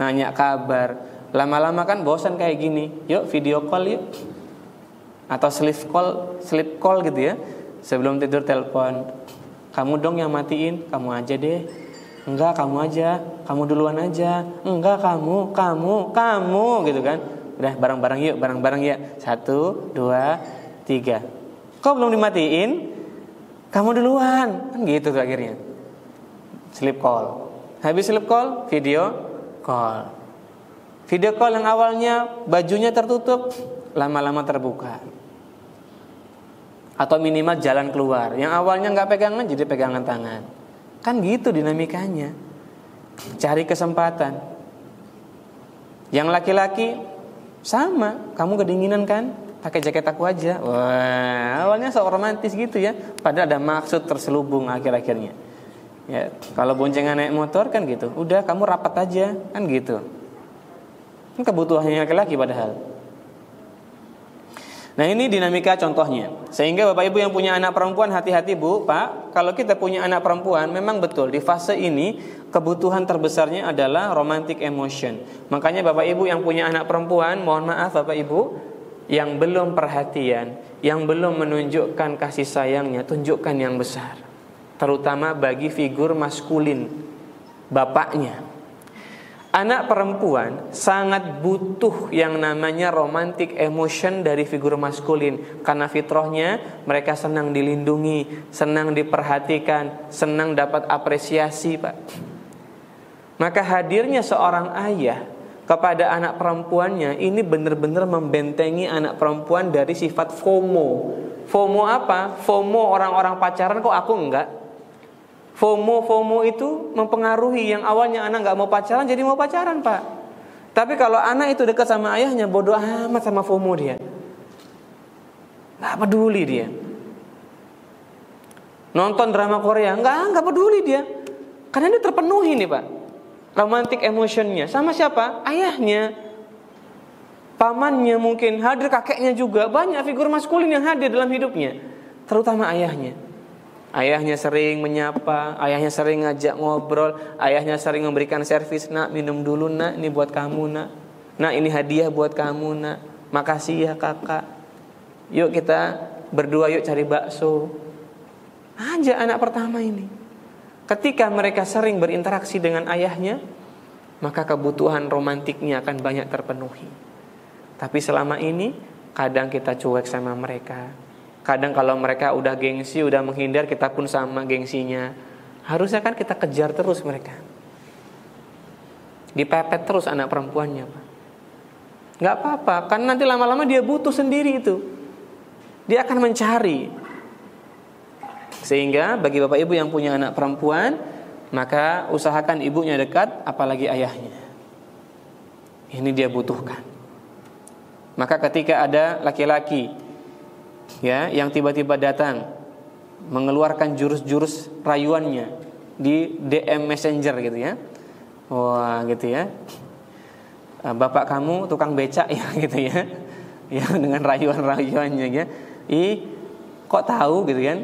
nanya kabar. Lama-lama kan bosan kayak gini. Yuk video call yuk. Atau sleep call gitu ya. Sebelum tidur telepon. Kamu dong yang matiin, kamu aja deh. Enggak, kamu aja. Kamu duluan aja. Enggak, kamu gitu kan. Udah bareng-bareng yuk, bareng-bareng ya. 1, 2, 3. Kok belum dimatiin? Kamu duluan. Kan gitu tuh akhirnya. Sleep call. Habis sleep call, video call. Video call yang awalnya bajunya tertutup, lama-lama terbuka. Atau minimal jalan keluar. Yang awalnya gak pegangan jadi pegangan tangan. Kan gitu dinamikanya. Cari kesempatan. Yang laki-laki sama, kamu kedinginan kan? Pakai jaket aku aja. Wah, awalnya sok romantis gitu ya. Padahal ada maksud terselubung akhir-akhirnya. Ya, kalau boncengan naik motor kan gitu. Udah kamu rapat aja, kan gitu. Kan kebutuhannya laki-laki padahal. Nah ini dinamika contohnya. Sehingga Bapak Ibu yang punya anak perempuan, hati-hati Bu, Pak. Kalau kita punya anak perempuan, memang betul di fase ini kebutuhan terbesarnya adalah romantic emotion. Makanya Bapak Ibu yang punya anak perempuan, mohon maaf Bapak Ibu, yang belum perhatian, yang belum menunjukkan kasih sayangnya, tunjukkan yang besar. Terutama bagi figur maskulin, bapaknya. Anak perempuan sangat butuh yang namanya romantic emotion dari figur maskulin. Karena fitrahnya mereka senang dilindungi, senang diperhatikan, senang dapat apresiasi, Pak. Maka hadirnya seorang ayah kepada anak perempuannya ini benar-benar membentengi anak perempuan dari sifat FOMO. FOMO apa? FOMO orang-orang pacaran kok aku enggak. FOMO itu mempengaruhi yang awalnya anak gak mau pacaran jadi mau pacaran, Pak. Tapi kalau anak itu dekat sama ayahnya, bodoh amat sama FOMO dia. Gak peduli dia. Nonton drama Korea, gak peduli dia. Karena dia terpenuhi nih, Pak. Romantic emotionnya. Sama siapa? Ayahnya. Pamannya mungkin, hadir kakeknya juga. Banyak figur maskulin yang hadir dalam hidupnya. Terutama ayahnya. Ayahnya sering menyapa, ayahnya sering ngajak ngobrol, ayahnya sering memberikan servis. Nak, minum dulu nak, ini buat kamu nak. Nak, ini hadiah buat kamu nak. Makasih ya kakak. Yuk kita berdua yuk cari bakso. Ajak anak pertama ini. Ketika mereka sering berinteraksi dengan ayahnya, maka kebutuhan romantiknya akan banyak terpenuhi. Tapi selama ini kadang kita cuek sama mereka. Kadang kalau mereka udah gengsi, udah menghindar, kita pun sama gengsinya. Harusnya kan kita kejar terus mereka. Dipepet terus anak perempuannya, Pak. Gak apa-apa, karena nanti lama-lama dia butuh sendiri itu. Dia akan mencari. Sehingga bagi Bapak Ibu yang punya anak perempuan, maka usahakan ibunya dekat, apalagi ayahnya. Ini dia butuhkan. Maka ketika ada laki-laki ya yang tiba-tiba datang mengeluarkan jurus-jurus rayuannya di DM Messenger gitu ya. Wah, gitu ya. Bapak kamu tukang becak ya gitu ya. Ya dengan rayuan-rayuannya ya. Kok tahu gitu kan?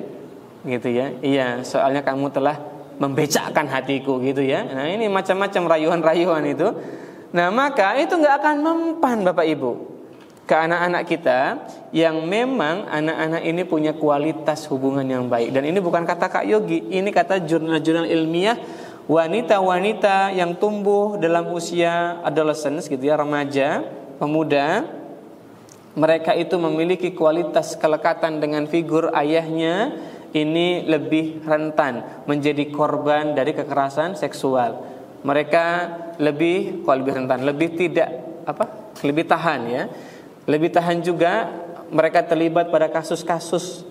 Gitu ya. Iya, soalnya kamu telah membecakkan hatiku gitu ya. Nah, ini macam-macam rayuan-rayuan itu. Nah, maka itu enggak akan mempan Bapak Ibu ke anak-anak kita yang memang anak-anak ini punya kualitas hubungan yang baik. Dan ini bukan kata Kak Yogi, ini kata jurnal-jurnal ilmiah. Wanita-wanita yang tumbuh dalam usia adolescence gitu ya, remaja, pemuda, mereka itu memiliki kualitas kelekatan dengan figur ayahnya, ini lebih rentan menjadi korban dari kekerasan seksual. Mereka lebih rentan, lebih tahan ya. Lebih tahan juga mereka terlibat pada kasus-kasus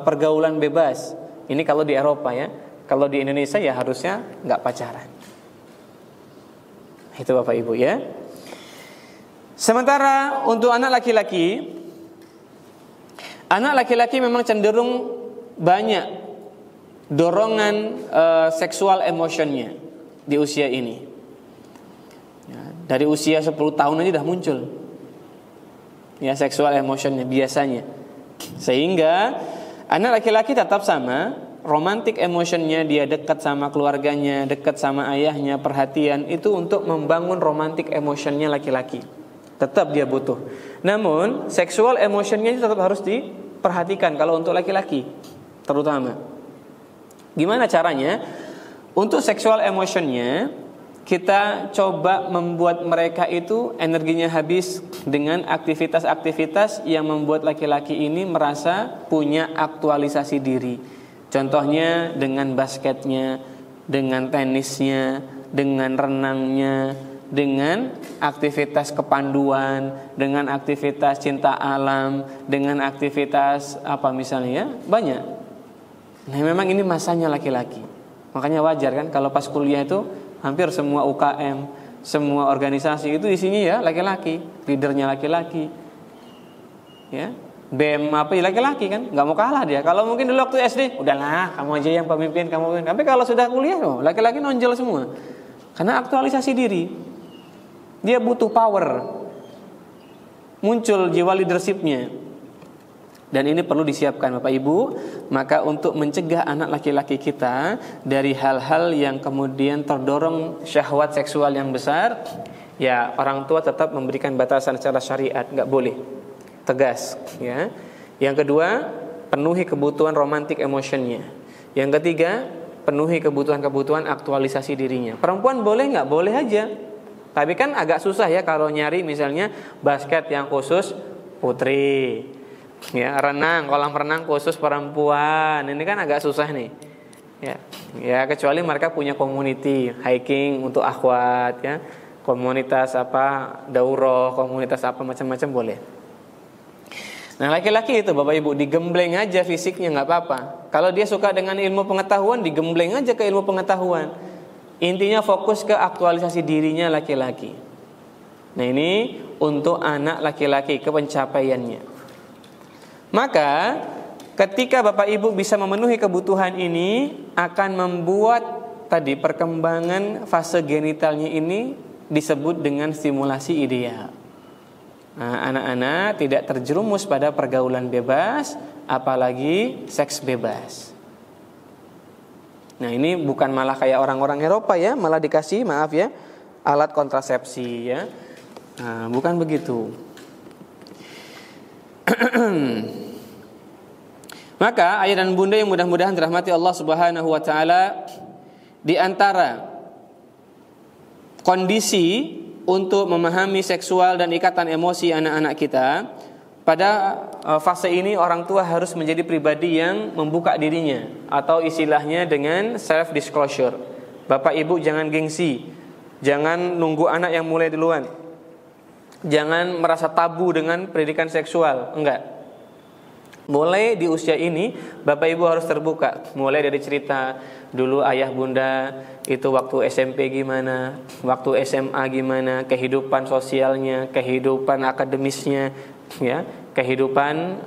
pergaulan bebas. Ini kalau di Eropa ya. Kalau di Indonesia ya harusnya nggak pacaran. Itu Bapak Ibu ya. Sementara untuk anak laki-laki memang cenderung banyak dorongan seksual emotionnya di usia ini. Ya, dari usia 10 tahun aja udah muncul. Ya, seksual emotionnya biasanya. Sehingga anak laki-laki tetap sama, romantic emotionnya, dia dekat sama keluarganya, dekat sama ayahnya, perhatian, itu untuk membangun romantic emotionnya laki-laki. Tetap dia butuh. Namun sexual emotionnya tetap harus diperhatikan kalau untuk laki-laki terutama. Gimana caranya? Untuk sexual emotionnya kita coba membuat mereka itu energinya habis dengan aktivitas-aktivitas yang membuat laki-laki ini merasa punya aktualisasi diri. Contohnya dengan basketnya, dengan tenisnya, dengan renangnya, dengan aktivitas kepanduan, dengan aktivitas cinta alam, dengan aktivitas apa misalnya, banyak. Nah, memang ini masanya laki-laki. Makanya wajar kan kalau pas kuliah itu hampir semua UKM, semua organisasi itu isinya ya laki-laki, leadernya laki-laki. Ya, BEM apa ya laki-laki kan, nggak mau kalah dia. Kalau mungkin dulu waktu SD, udahlah kamu aja yang pemimpin, kamu. Tapi kalau sudah kuliah, laki-laki nonjol semua. Karena aktualisasi diri. Dia butuh power. Muncul jiwa leadershipnya. Dan ini perlu disiapkan Bapak Ibu. Maka untuk mencegah anak laki-laki kita dari hal-hal yang kemudian terdorong syahwat seksual yang besar, ya orang tua tetap memberikan batasan secara syariat, nggak boleh, tegas. Ya. Yang kedua, penuhi kebutuhan romantic emotionnya. Yang ketiga, penuhi kebutuhan-kebutuhan aktualisasi dirinya. Perempuan boleh nggak? Boleh aja. Tapi kan agak susah ya kalau nyari misalnya basket yang khusus putri, ya renang, kolam renang khusus perempuan. Ini kan agak susah nih. Ya kecuali mereka punya community hiking untuk akhwat, ya komunitas apa daurah, komunitas apa macam-macam boleh. Nah laki-laki itu Bapak Ibu digembleng aja fisiknya nggak apa-apa. Kalau dia suka dengan ilmu pengetahuan, digembleng aja ke ilmu pengetahuan. Intinya fokus ke aktualisasi dirinya laki-laki. Nah ini untuk anak laki-laki, ke pencapaiannya. Maka ketika Bapak Ibu bisa memenuhi kebutuhan ini, akan membuat tadi perkembangan fase genitalnya ini disebut dengan stimulasi ideal. Nah, anak-anak tidak terjerumus pada pergaulan bebas, apalagi seks bebas. Nah ini bukan malah kayak orang-orang Eropa ya, malah dikasih maaf ya alat kontrasepsi ya. Nah, bukan begitu. Maka ayah dan bunda yang mudah-mudahan dirahmati Allah Subhanahu wa taala, di antara kondisi untuk memahami seksual dan ikatan emosi anak-anak kita, pada fase ini orang tua harus menjadi pribadi yang membuka dirinya, atau istilahnya dengan self disclosure. Bapak Ibu jangan gengsi, jangan nunggu anak yang mulai duluan, jangan merasa tabu dengan pendidikan seksual, enggak. Mulai di usia ini Bapak Ibu harus terbuka. Mulai dari cerita dulu ayah bunda itu waktu SMP gimana, waktu SMA gimana, kehidupan sosialnya, kehidupan akademisnya, ya, kehidupan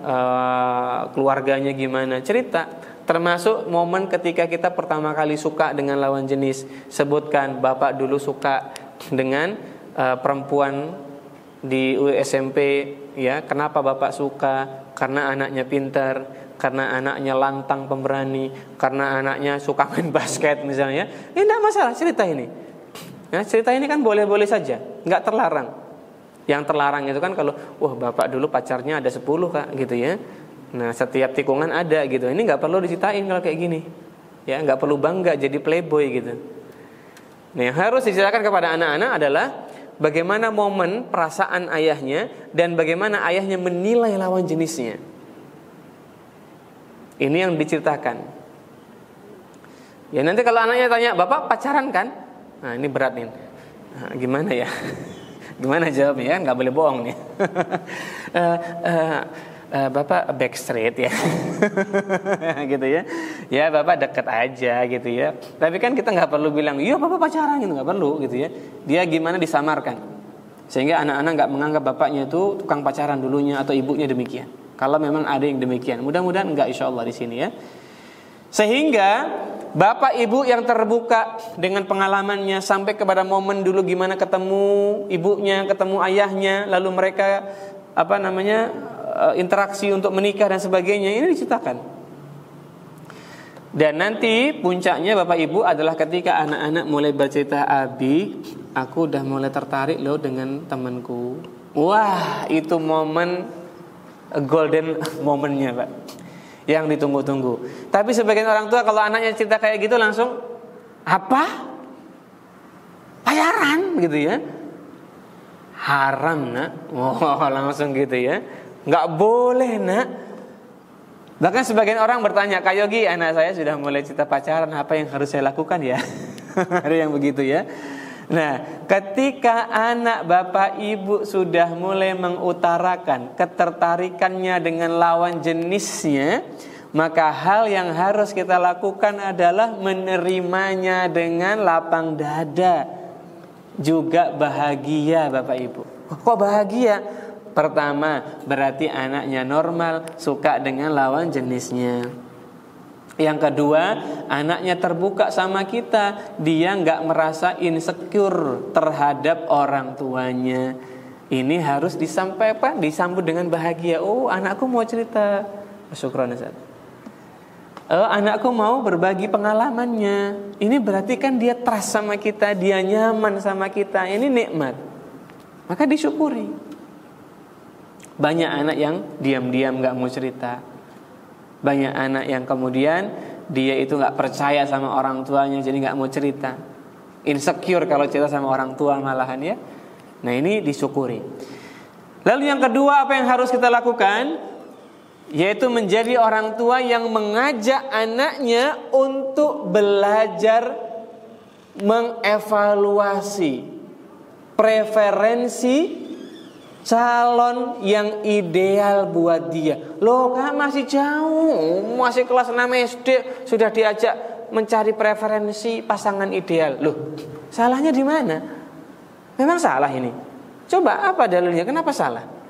keluarganya gimana, cerita. Termasuk momen ketika kita pertama kali suka dengan lawan jenis. Sebutkan Bapak dulu suka dengan perempuan di SMP, ya, kenapa Bapak suka? Karena anaknya pintar, karena anaknya lantang pemberani, karena anaknya suka main basket misalnya. Ini tidak masalah cerita ini. Ya, cerita ini kan boleh-boleh saja, nggak terlarang. Yang terlarang itu kan kalau, wah Bapak dulu pacarnya ada 10 Kak, gitu ya. Nah setiap tikungan ada gitu. Ini nggak perlu diceritain kalau kayak gini. Ya, nggak perlu bangga jadi playboy gitu. Nah yang harus diceritakan kepada anak-anak adalah bagaimana momen perasaan ayahnya dan bagaimana ayahnya menilai lawan jenisnya. Ini yang diceritakan. Ya nanti kalau anaknya tanya, Bapak pacaran kan? Nah ini berat nih. Nah, gimana ya? Gimana jawabnya ya? Nggak boleh bohong nih. Bapak backstreet ya. Gitu ya. Ya Bapak deket aja gitu ya. Tapi kan kita nggak perlu bilang, iya Bapak pacaran gitu, nggak perlu gitu ya. Dia gimana disamarkan, sehingga anak-anak nggak menganggap bapaknya itu tukang pacaran dulunya atau ibunya demikian. Kalau memang ada yang demikian, mudah-mudahan enggak insya Allah di sini ya. Sehingga bapak ibu yang terbuka dengan pengalamannya sampai kepada momen dulu gimana ketemu ibunya, ketemu ayahnya, lalu mereka interaksi untuk menikah dan sebagainya, ini diceritakan. Dan nanti puncaknya Bapak Ibu adalah ketika anak-anak mulai bercerita, Abi, aku udah mulai tertarik loh dengan temanku. Wah, itu momen golden momennya Pak, yang ditunggu-tunggu. Tapi sebagian orang tua kalau anaknya cerita kayak gitu langsung, apa? Pacaran gitu ya? Haram nak. Oh, langsung gitu ya. Nggak boleh nak. Bahkan sebagian orang bertanya, Kak Yogi, anak saya sudah mulai cerita pacaran, apa yang harus saya lakukan ya? Ada yang begitu ya. Nah, ketika anak bapak ibu sudah mulai mengutarakan ketertarikannya dengan lawan jenisnya, maka hal yang harus kita lakukan adalah menerimanya dengan lapang dada, juga bahagia Bapak Ibu. Kok bahagia? Pertama, berarti anaknya normal, suka dengan lawan jenisnya. Yang kedua, anaknya terbuka sama kita, dia nggak merasa insecure terhadap orang tuanya. Ini harus disampaikan, disambut dengan bahagia. Oh, anakku mau cerita. Syukran Ustaz. Anakku mau berbagi pengalamannya. Ini berarti kan dia trust sama kita, dia nyaman sama kita. Ini nikmat. Maka disyukuri. Banyak anak yang diam-diam gak mau cerita. Banyak anak yang kemudian dia itu gak percaya sama orang tuanya, jadi gak mau cerita. Insecure kalau cerita sama orang tua malahan ya. Nah ini disyukuri. Lalu yang kedua, apa yang harus kita lakukan? Yaitu menjadi orang tua yang mengajak anaknya untuk belajar mengevaluasi preferensi calon yang ideal buat dia. Loh kan masih jauh, masih kelas 6 SD sudah diajak mencari preferensi pasangan ideal. Loh, salahnya di mana? Memang salah ini. Coba apa dalilnya? Kenapa salah?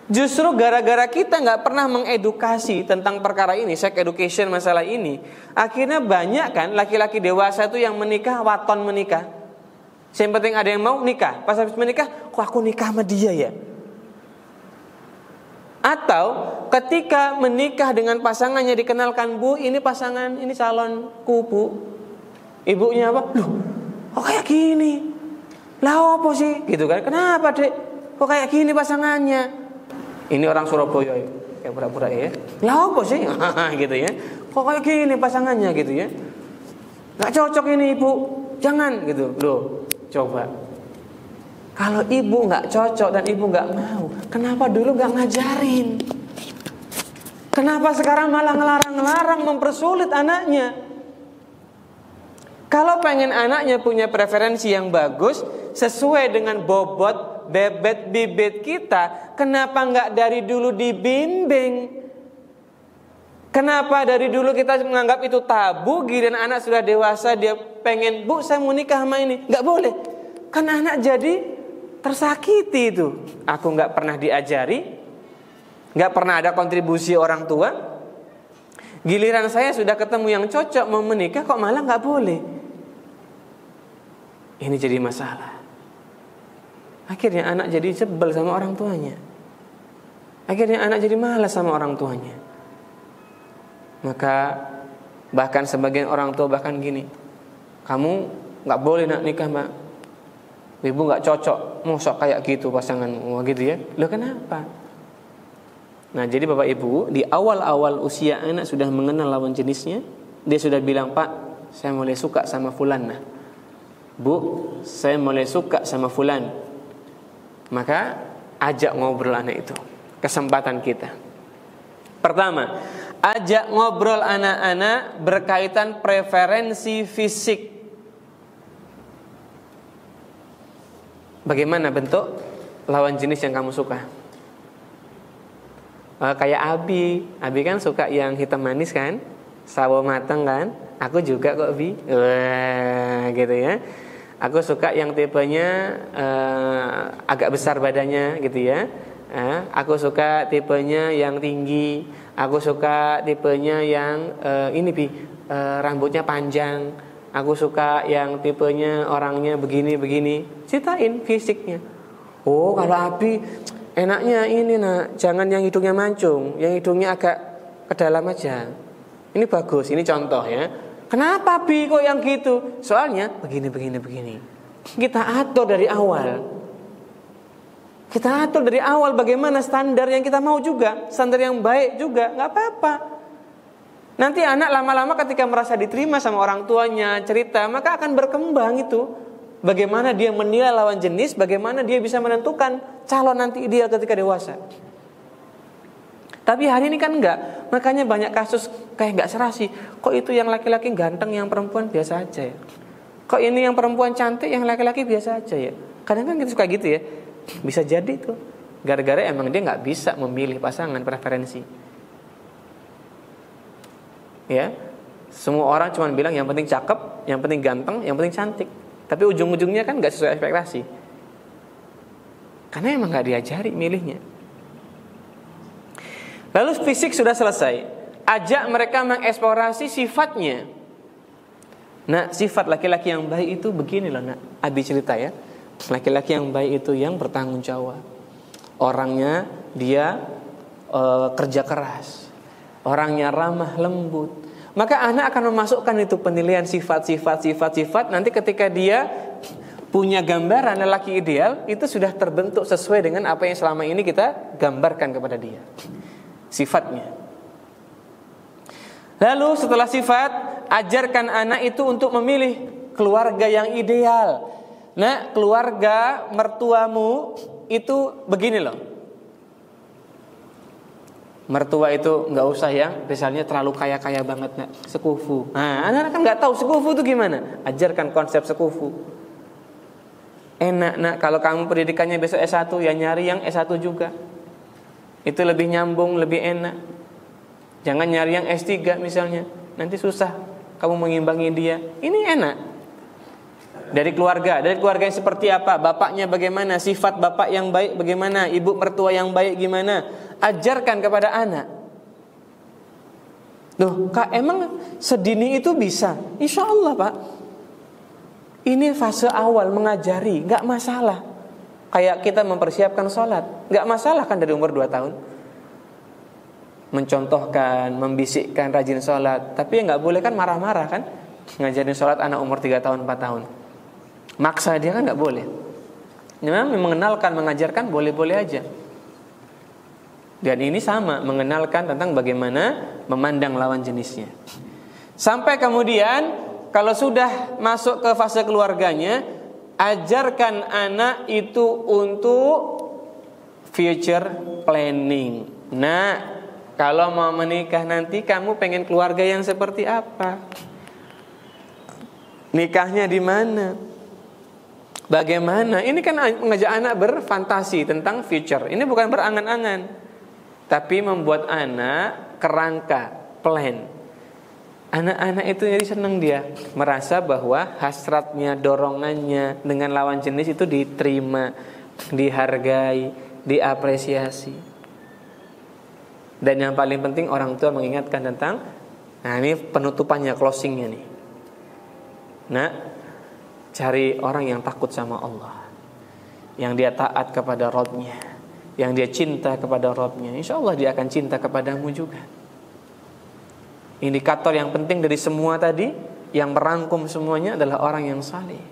Justru gara-gara kita nggak pernah mengedukasi tentang perkara ini, sex education masalah ini, akhirnya banyak kan laki-laki dewasa itu yang menikah, waton menikah. Yang penting ada yang mau nikah. Pas habis menikah, kok aku nikah sama dia ya? Atau ketika menikah dengan pasangannya dikenalkan, Bu, ini pasangan, ini calonku, Bu. Ibunya apa? Loh, kok kayak gini? Lah apa sih? Gitu kan? Kenapa dek? Kok kayak gini pasangannya? Ini orang Surabaya ya, kayak pura-pura ya. Lah apa sih? Gitu ya. Kok kayak gini pasangannya gitu ya? Gak cocok ini ibu, jangan gitu. Loh, coba. Kalau ibu gak cocok dan ibu gak mau, kenapa dulu gak ngajarin? Kenapa sekarang malah ngelarang-ngelarang, mempersulit anaknya? Kalau pengen anaknya punya preferensi yang bagus, sesuai dengan bobot bebet bibit kita, kenapa nggak dari dulu dibimbing? Kenapa dari dulu kita menganggap itu tabu? Giliran anak sudah dewasa dia pengen, Bu saya mau nikah sama ini, nggak boleh. Kan anak jadi tersakiti itu. Aku nggak pernah diajari, nggak pernah ada kontribusi orang tua. Giliran saya sudah ketemu yang cocok mau menikah, kok malah nggak boleh. Ini jadi masalah. Akhirnya anak jadi sebel sama orang tuanya. Akhirnya anak jadi malas sama orang tuanya. Maka bahkan sebagian orang tua bahkan gini, kamu gak boleh nak nikah mbak, ibu gak cocok, mosok kayak gitu pasanganmu gitu ya. Loh kenapa? Nah jadi bapak ibu, di awal-awal usia anak sudah mengenal lawan jenisnya, dia sudah bilang, Pak saya mulai suka sama fulan. Nah Bu saya mulai suka sama fulan. Maka ajak ngobrol anak itu. Kesempatan kita. Pertama, ajak ngobrol anak-anak berkaitan preferensi fisik. Bagaimana bentuk lawan jenis yang kamu suka? Kayak Abi kan suka yang hitam manis kan, sawo matang kan. Aku juga kok Bi. Wah, gitu ya. Aku suka yang tipenya agak besar badannya gitu ya. Aku suka tipenya yang tinggi. Aku suka tipenya yang ini Bi, rambutnya panjang. Aku suka yang tipenya orangnya begini-begini. Ceritain fisiknya. Oh kalau Abi enaknya ini nak, jangan yang hidungnya mancung, yang hidungnya agak ke dalam aja. Ini bagus, ini contoh ya. Kenapa Bi kok yang gitu? Soalnya begini. Kita atur dari awal. Kita atur dari awal bagaimana standar yang kita mau juga, standar yang baik juga, nggak apa-apa. Nanti anak lama-lama ketika merasa diterima sama orang tuanya, cerita, maka akan berkembang itu. Bagaimana dia menilai lawan jenis, bagaimana dia bisa menentukan calon nanti ideal ketika dewasa. Tapi hari ini kan enggak. Makanya banyak kasus kayak enggak serasi. Kok itu yang laki-laki ganteng, yang perempuan biasa aja ya? Kok ini yang perempuan cantik, yang laki-laki biasa aja ya? Kadang kan kita suka gitu ya. Bisa jadi tuh gara-gara emang dia enggak bisa memilih pasangan preferensi. Ya, semua orang cuma bilang yang penting cakep, yang penting ganteng, yang penting cantik. Tapi ujung-ujungnya kan enggak sesuai ekspektasi. Karena emang enggak diajari milihnya. Lalu fisik sudah selesai. Ajak mereka mengeksplorasi sifatnya. Nah, sifat laki-laki yang baik itu begini loh, nak. Abi cerita ya. Laki-laki yang baik itu yang bertanggung jawab. Orangnya dia kerja keras. Orangnya ramah lembut. Maka anak akan memasukkan itu penilaian sifat. Nanti ketika dia punya gambaran lelaki ideal, itu sudah terbentuk sesuai dengan apa yang selama ini kita gambarkan kepada dia. Sifatnya. Lalu setelah sifat, ajarkan anak itu untuk memilih keluarga yang ideal. Nah, keluarga mertuamu itu begini loh. Mertua itu nggak usah yang misalnya terlalu kaya banget, nak, sekufu. Nah, anak-anak kan nggak tahu sekufu itu gimana. Ajarkan konsep sekufu. Enak, nak, kalau kamu pendidikannya besok S1 ya nyari yang S1 juga. Itu lebih nyambung, lebih enak. Jangan nyari yang S3 misalnya. Nanti susah kamu mengimbangi dia. Ini enak. Dari keluarga yang seperti apa? Bapaknya bagaimana? Sifat bapak yang baik bagaimana? Ibu mertua yang baik gimana? Ajarkan kepada anak. Loh, Kak, emang sedini itu bisa? Insya Allah, Pak. Ini fase awal mengajari, gak masalah. Kayak kita mempersiapkan sholat, gak masalah kan dari umur 2 tahun. Mencontohkan, membisikkan rajin sholat. Tapi gak boleh kan marah-marah kan, ngajarin sholat anak umur 3 tahun, 4 tahun. Maksa dia kan gak boleh. Memang mengenalkan, mengajarkan boleh-boleh aja. Dan ini sama, mengenalkan tentang bagaimana memandang lawan jenisnya. Sampai kemudian kalau sudah masuk ke fase keluarganya, ajarkan anak itu untuk future planning. Nah, kalau mau menikah nanti kamu pengen keluarga yang seperti apa? Nikahnya di mana? Bagaimana? Ini kan mengajak anak berfantasi tentang future. Ini bukan berangan-angan, tapi membuat anak kerangka, plan. Anak-anak itu jadi senang dia, merasa bahwa hasratnya, dorongannya dengan lawan jenis itu diterima, dihargai, diapresiasi. Dan yang paling penting orang tua mengingatkan tentang, nah ini penutupannya, closingnya nih. Nah, cari orang yang takut sama Allah, yang dia taat kepada Rabb-Nya, yang dia cinta kepada Rabb-Nya. Insya Allah dia akan cinta kepadamu juga. Indikator yang penting dari semua tadi, yang merangkum semuanya adalah orang yang saleh,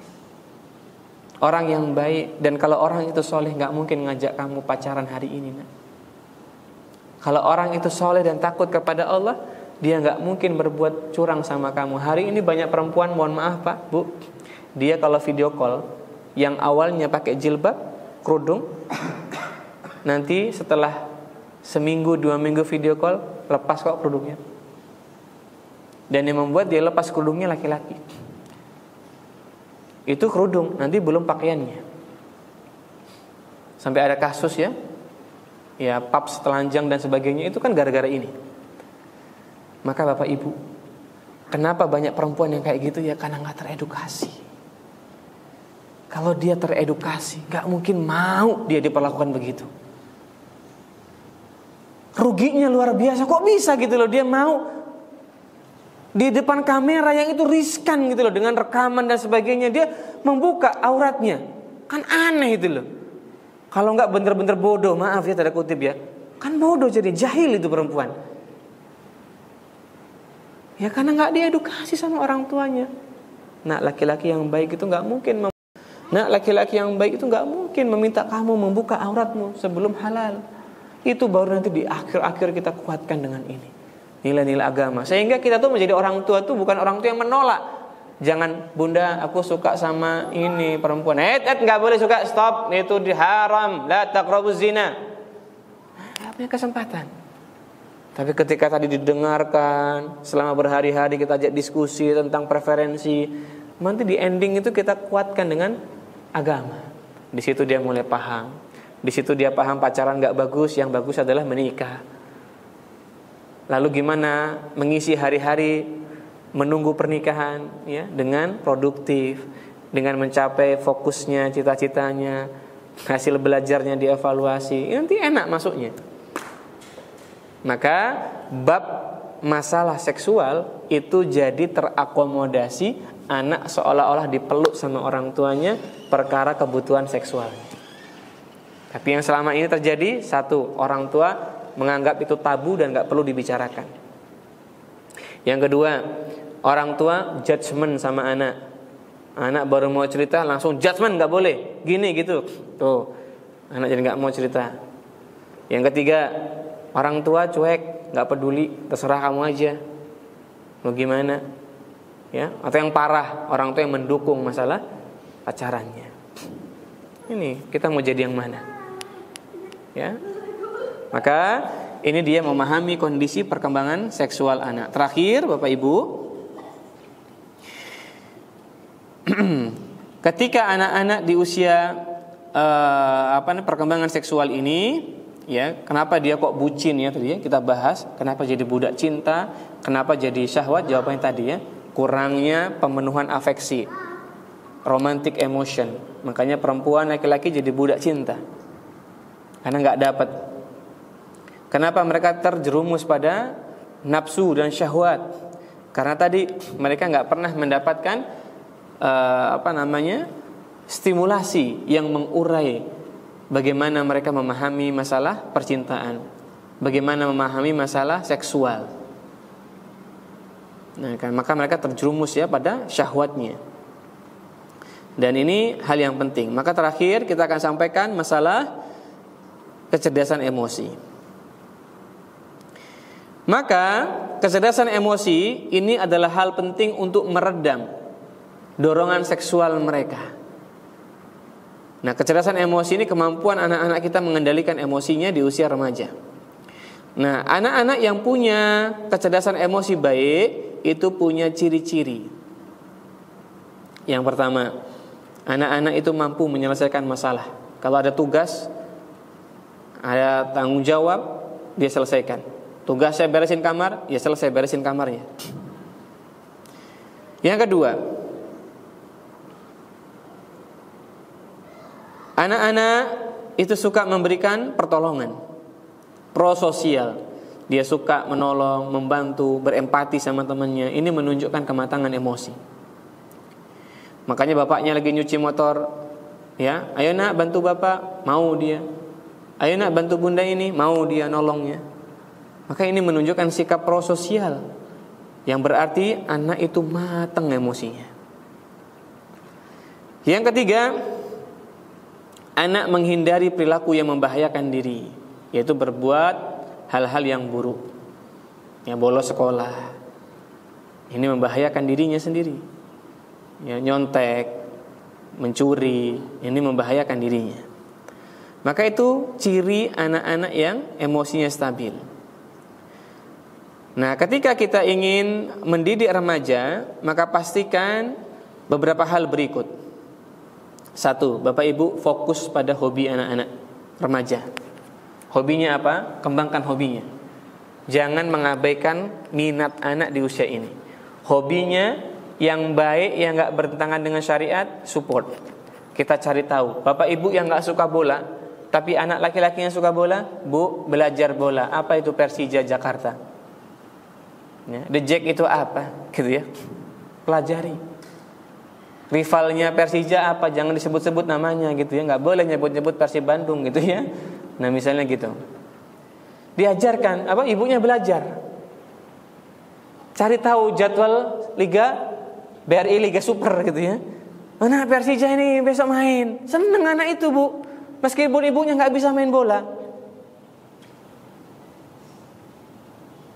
orang yang baik. Dan kalau orang itu soleh, gak mungkin ngajak kamu pacaran hari ini, nak. Kalau orang itu soleh dan takut kepada Allah, dia gak mungkin berbuat curang sama kamu. Hari ini banyak perempuan, mohon maaf Pak, Bu, dia kalau video call, yang awalnya pakai jilbab, kerudung, nanti setelah seminggu 2 minggu video call, lepas kok kerudungnya. Dan yang membuat dia lepas kerudungnya laki-laki. Itu kerudung, nanti belum pakaiannya. Sampai ada kasus ya, paps, telanjang dan sebagainya, itu kan gara-gara ini. Maka Bapak Ibu, kenapa banyak perempuan yang kayak gitu ya? Karena gak teredukasi. Kalau dia teredukasi, gak mungkin mau dia diperlakukan begitu. Ruginya luar biasa. Kok bisa gitu loh, dia mau di depan kamera yang itu riskan gitu loh, dengan rekaman dan sebagainya, dia membuka auratnya. Kan aneh itu loh. Kalau gak bener-bener bodoh, maaf ya tanda kutip ya, kan bodoh, jadi jahil itu perempuan. Ya karena nggak diedukasi sama orang tuanya. Nak laki-laki yang baik itu nggak mungkin meminta kamu membuka auratmu sebelum halal. Itu baru nanti di akhir-akhir kita kuatkan dengan ini, nilai-nilai agama. Sehingga kita tuh menjadi orang tua tuh bukan orang tua yang menolak. Jangan, bunda aku suka sama ini perempuan. Nggak boleh suka, stop, itu haram, la taqrabuz zina. Nggak punya kesempatan. Tapi ketika tadi didengarkan, selama berhari-hari kita ajak diskusi tentang preferensi, nanti di ending itu kita kuatkan dengan agama. Di situ dia mulai paham. Di situ dia paham pacaran nggak bagus, yang bagus adalah menikah. Lalu gimana mengisi hari-hari menunggu pernikahan, ya, dengan produktif, dengan mencapai fokusnya, cita-citanya, hasil belajarnya dievaluasi, nanti enak masuknya. Maka bab masalah seksual itu jadi terakomodasi, anak seolah-olah dipeluk sama orang tuanya perkara kebutuhan seksual. Tapi yang selama ini terjadi, satu, orang tua menganggap itu tabu dan gak perlu dibicarakan. Yang kedua, orang tua judgement sama anak. Anak baru mau cerita langsung judgement, gak boleh gini gitu. Tuh, anak jadi gak mau cerita. Yang ketiga, orang tua cuek, gak peduli, terserah kamu aja, mau gimana, ya? Atau yang parah, orang tua yang mendukung masalah pacarannya. Ini kita mau jadi yang mana? Ya, maka ini dia memahami kondisi perkembangan seksual anak. Terakhir, Bapak Ibu, ketika anak-anak di usia perkembangan seksual ini, ya, kenapa dia kok bucin, ya, tadi ya kita bahas, kenapa jadi budak cinta, kenapa jadi syahwat? Jawabannya tadi, ya, kurangnya pemenuhan afeksi, romantic emotion. Makanya perempuan, laki-laki jadi budak cinta karena nggak dapat. Kenapa mereka terjerumus pada nafsu dan syahwat? Karena tadi mereka nggak pernah mendapatkan stimulasi yang mengurai bagaimana mereka memahami masalah percintaan, bagaimana memahami masalah seksual. Nah, maka mereka terjerumus, ya, pada syahwatnya. Dan ini hal yang penting. Maka terakhir kita akan sampaikan masalah kecerdasan emosi. Maka kecerdasan emosi ini adalah hal penting untuk meredam dorongan seksual mereka. Nah, kecerdasan emosi ini kemampuan anak-anak kita mengendalikan emosinya di usia remaja. Nah, anak-anak yang punya kecerdasan emosi baik itu punya ciri-ciri. Yang pertama, anak-anak itu mampu menyelesaikan masalah. Kalau ada tugas, ada tanggung jawab, dia selesaikan. Tugas saya beresin kamar, ya selesai beresin kamarnya. Yang kedua, anak-anak itu suka memberikan pertolongan, prososial. Dia suka menolong, membantu, berempati sama temannya. Ini menunjukkan kematangan emosi. Makanya bapaknya lagi nyuci motor, ya, ayo nak bantu bapak, mau dia. Ayo nak bantu bunda ini, mau dia nolongnya. Maka ini menunjukkan sikap prososial, yang berarti anak itu matang emosinya. Yang ketiga, anak menghindari perilaku yang membahayakan diri, yaitu berbuat hal-hal yang buruk, ya, bolos sekolah. Ini membahayakan dirinya sendiri, ya, nyontek, mencuri, ini membahayakan dirinya. Maka itu ciri anak-anak yang emosinya stabil. Nah, ketika kita ingin mendidik remaja, maka pastikan beberapa hal berikut. Satu, Bapak Ibu fokus pada hobi anak-anak remaja. Hobinya apa? Kembangkan hobinya. Jangan mengabaikan minat anak di usia ini. Hobinya yang baik, yang gak bertentangan dengan syariat, support. Kita cari tahu. Bapak Ibu yang gak suka bola, tapi anak laki-laki yang suka bola, Bu, belajar bola. Apa itu Persija Jakarta? Ya, The Jack itu apa? Gitu ya. Pelajari. Rivalnya Persija apa? Jangan disebut-sebut namanya gitu ya. Gak boleh nyebut-nyebut Persib Bandung gitu ya. Nah, misalnya gitu. Diajarkan, ibunya belajar. cari tahu jadwal Liga BRI, Liga Super gitu ya. Mana Persija ini besok main. Seneng anak itu, Bu. Meskipun ibunya nggak bisa main bola.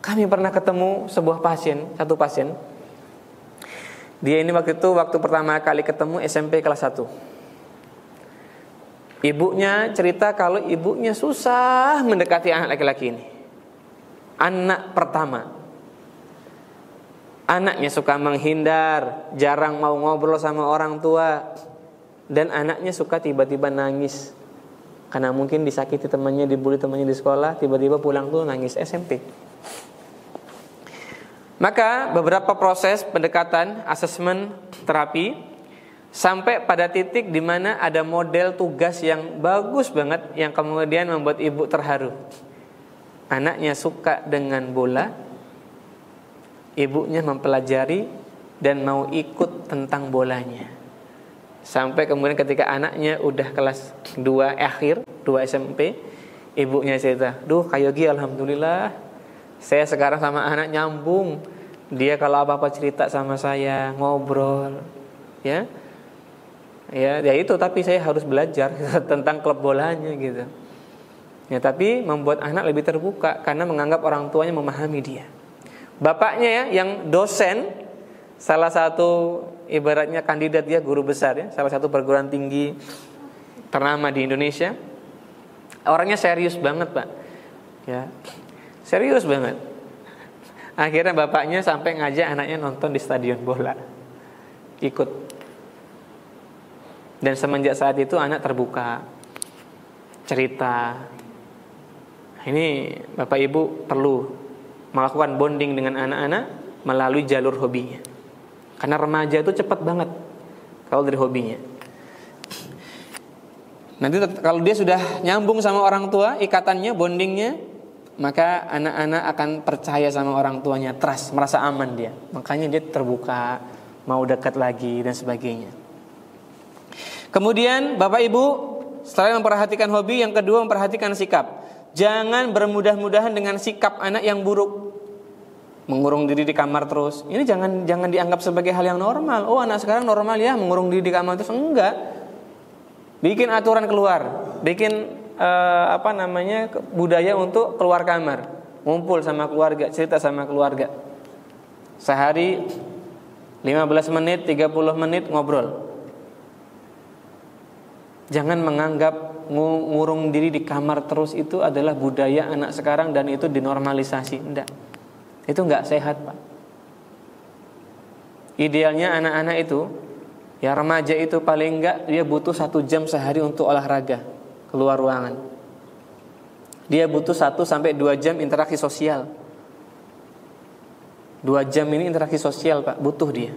Kami pernah ketemu satu pasien. Dia ini waktu pertama kali ketemu SMP kelas 1. Ibunya cerita kalau ibunya susah mendekati anak laki-laki ini. Anak pertama. Anaknya suka menghindar, jarang mau ngobrol sama orang tua. Dan anaknya suka tiba-tiba nangis. Karena mungkin disakiti temannya, dibully temannya di sekolah, tiba-tiba pulang tuh nangis. SMP. Maka beberapa proses pendekatan, asesmen, terapi, sampai pada titik di mana ada model tugas yang bagus banget, yang kemudian membuat ibu terharu. Anaknya suka dengan bola, ibunya mempelajari dan mau ikut tentang bolanya. Sampai kemudian ketika anaknya udah kelas 2 SMP, ibunya cerita, "Duh, Kak Yogi, alhamdulillah, saya sekarang sama anak nyambung. Dia kalau apa-apa cerita sama saya, ngobrol, ya. Ya itu, tapi saya harus belajar tentang klub bolanya gitu." Ya, tapi membuat anak lebih terbuka karena menganggap orang tuanya memahami dia. Bapaknya ya, yang dosen, salah satu ibaratnya kandidat, dia guru besar ya, salah satu perguruan tinggi ternama di Indonesia. Orangnya serius banget, Pak. Ya. Serius banget. Akhirnya bapaknya sampai ngajak anaknya nonton di stadion bola. Ikut. Dan semenjak saat itu anak terbuka, cerita. Ini Bapak Ibu perlu melakukan bonding dengan anak-anak melalui jalur hobinya. Karena remaja itu cepat banget kalau dari hobinya. Nanti kalau dia sudah nyambung sama orang tua, ikatannya, bondingnya, maka anak-anak akan percaya sama orang tuanya, trust, merasa aman dia. Makanya dia terbuka, mau dekat lagi dan sebagainya. Kemudian Bapak Ibu, setelah memperhatikan hobi, yang kedua memperhatikan sikap. Jangan bermudah-mudahan dengan sikap anak yang buruk. Mengurung diri di kamar terus. Ini jangan dianggap sebagai hal yang normal. Oh, anak sekarang normal ya mengurung diri di kamar terus. Enggak. Bikin aturan keluar. Bikin budaya untuk keluar kamar. Ngumpul sama keluarga, cerita sama keluarga. Sehari 15 menit, 30 menit ngobrol. Jangan menganggap ngurung diri di kamar terus itu adalah budaya anak sekarang dan itu dinormalisasi. Enggak. Itu enggak sehat, Pak. Idealnya anak-anak itu, ya remaja itu paling enggak dia butuh 1 jam sehari untuk olahraga, keluar ruangan. Dia butuh 1-2 jam interaksi sosial. 2 jam ini interaksi sosial, Pak, butuh dia.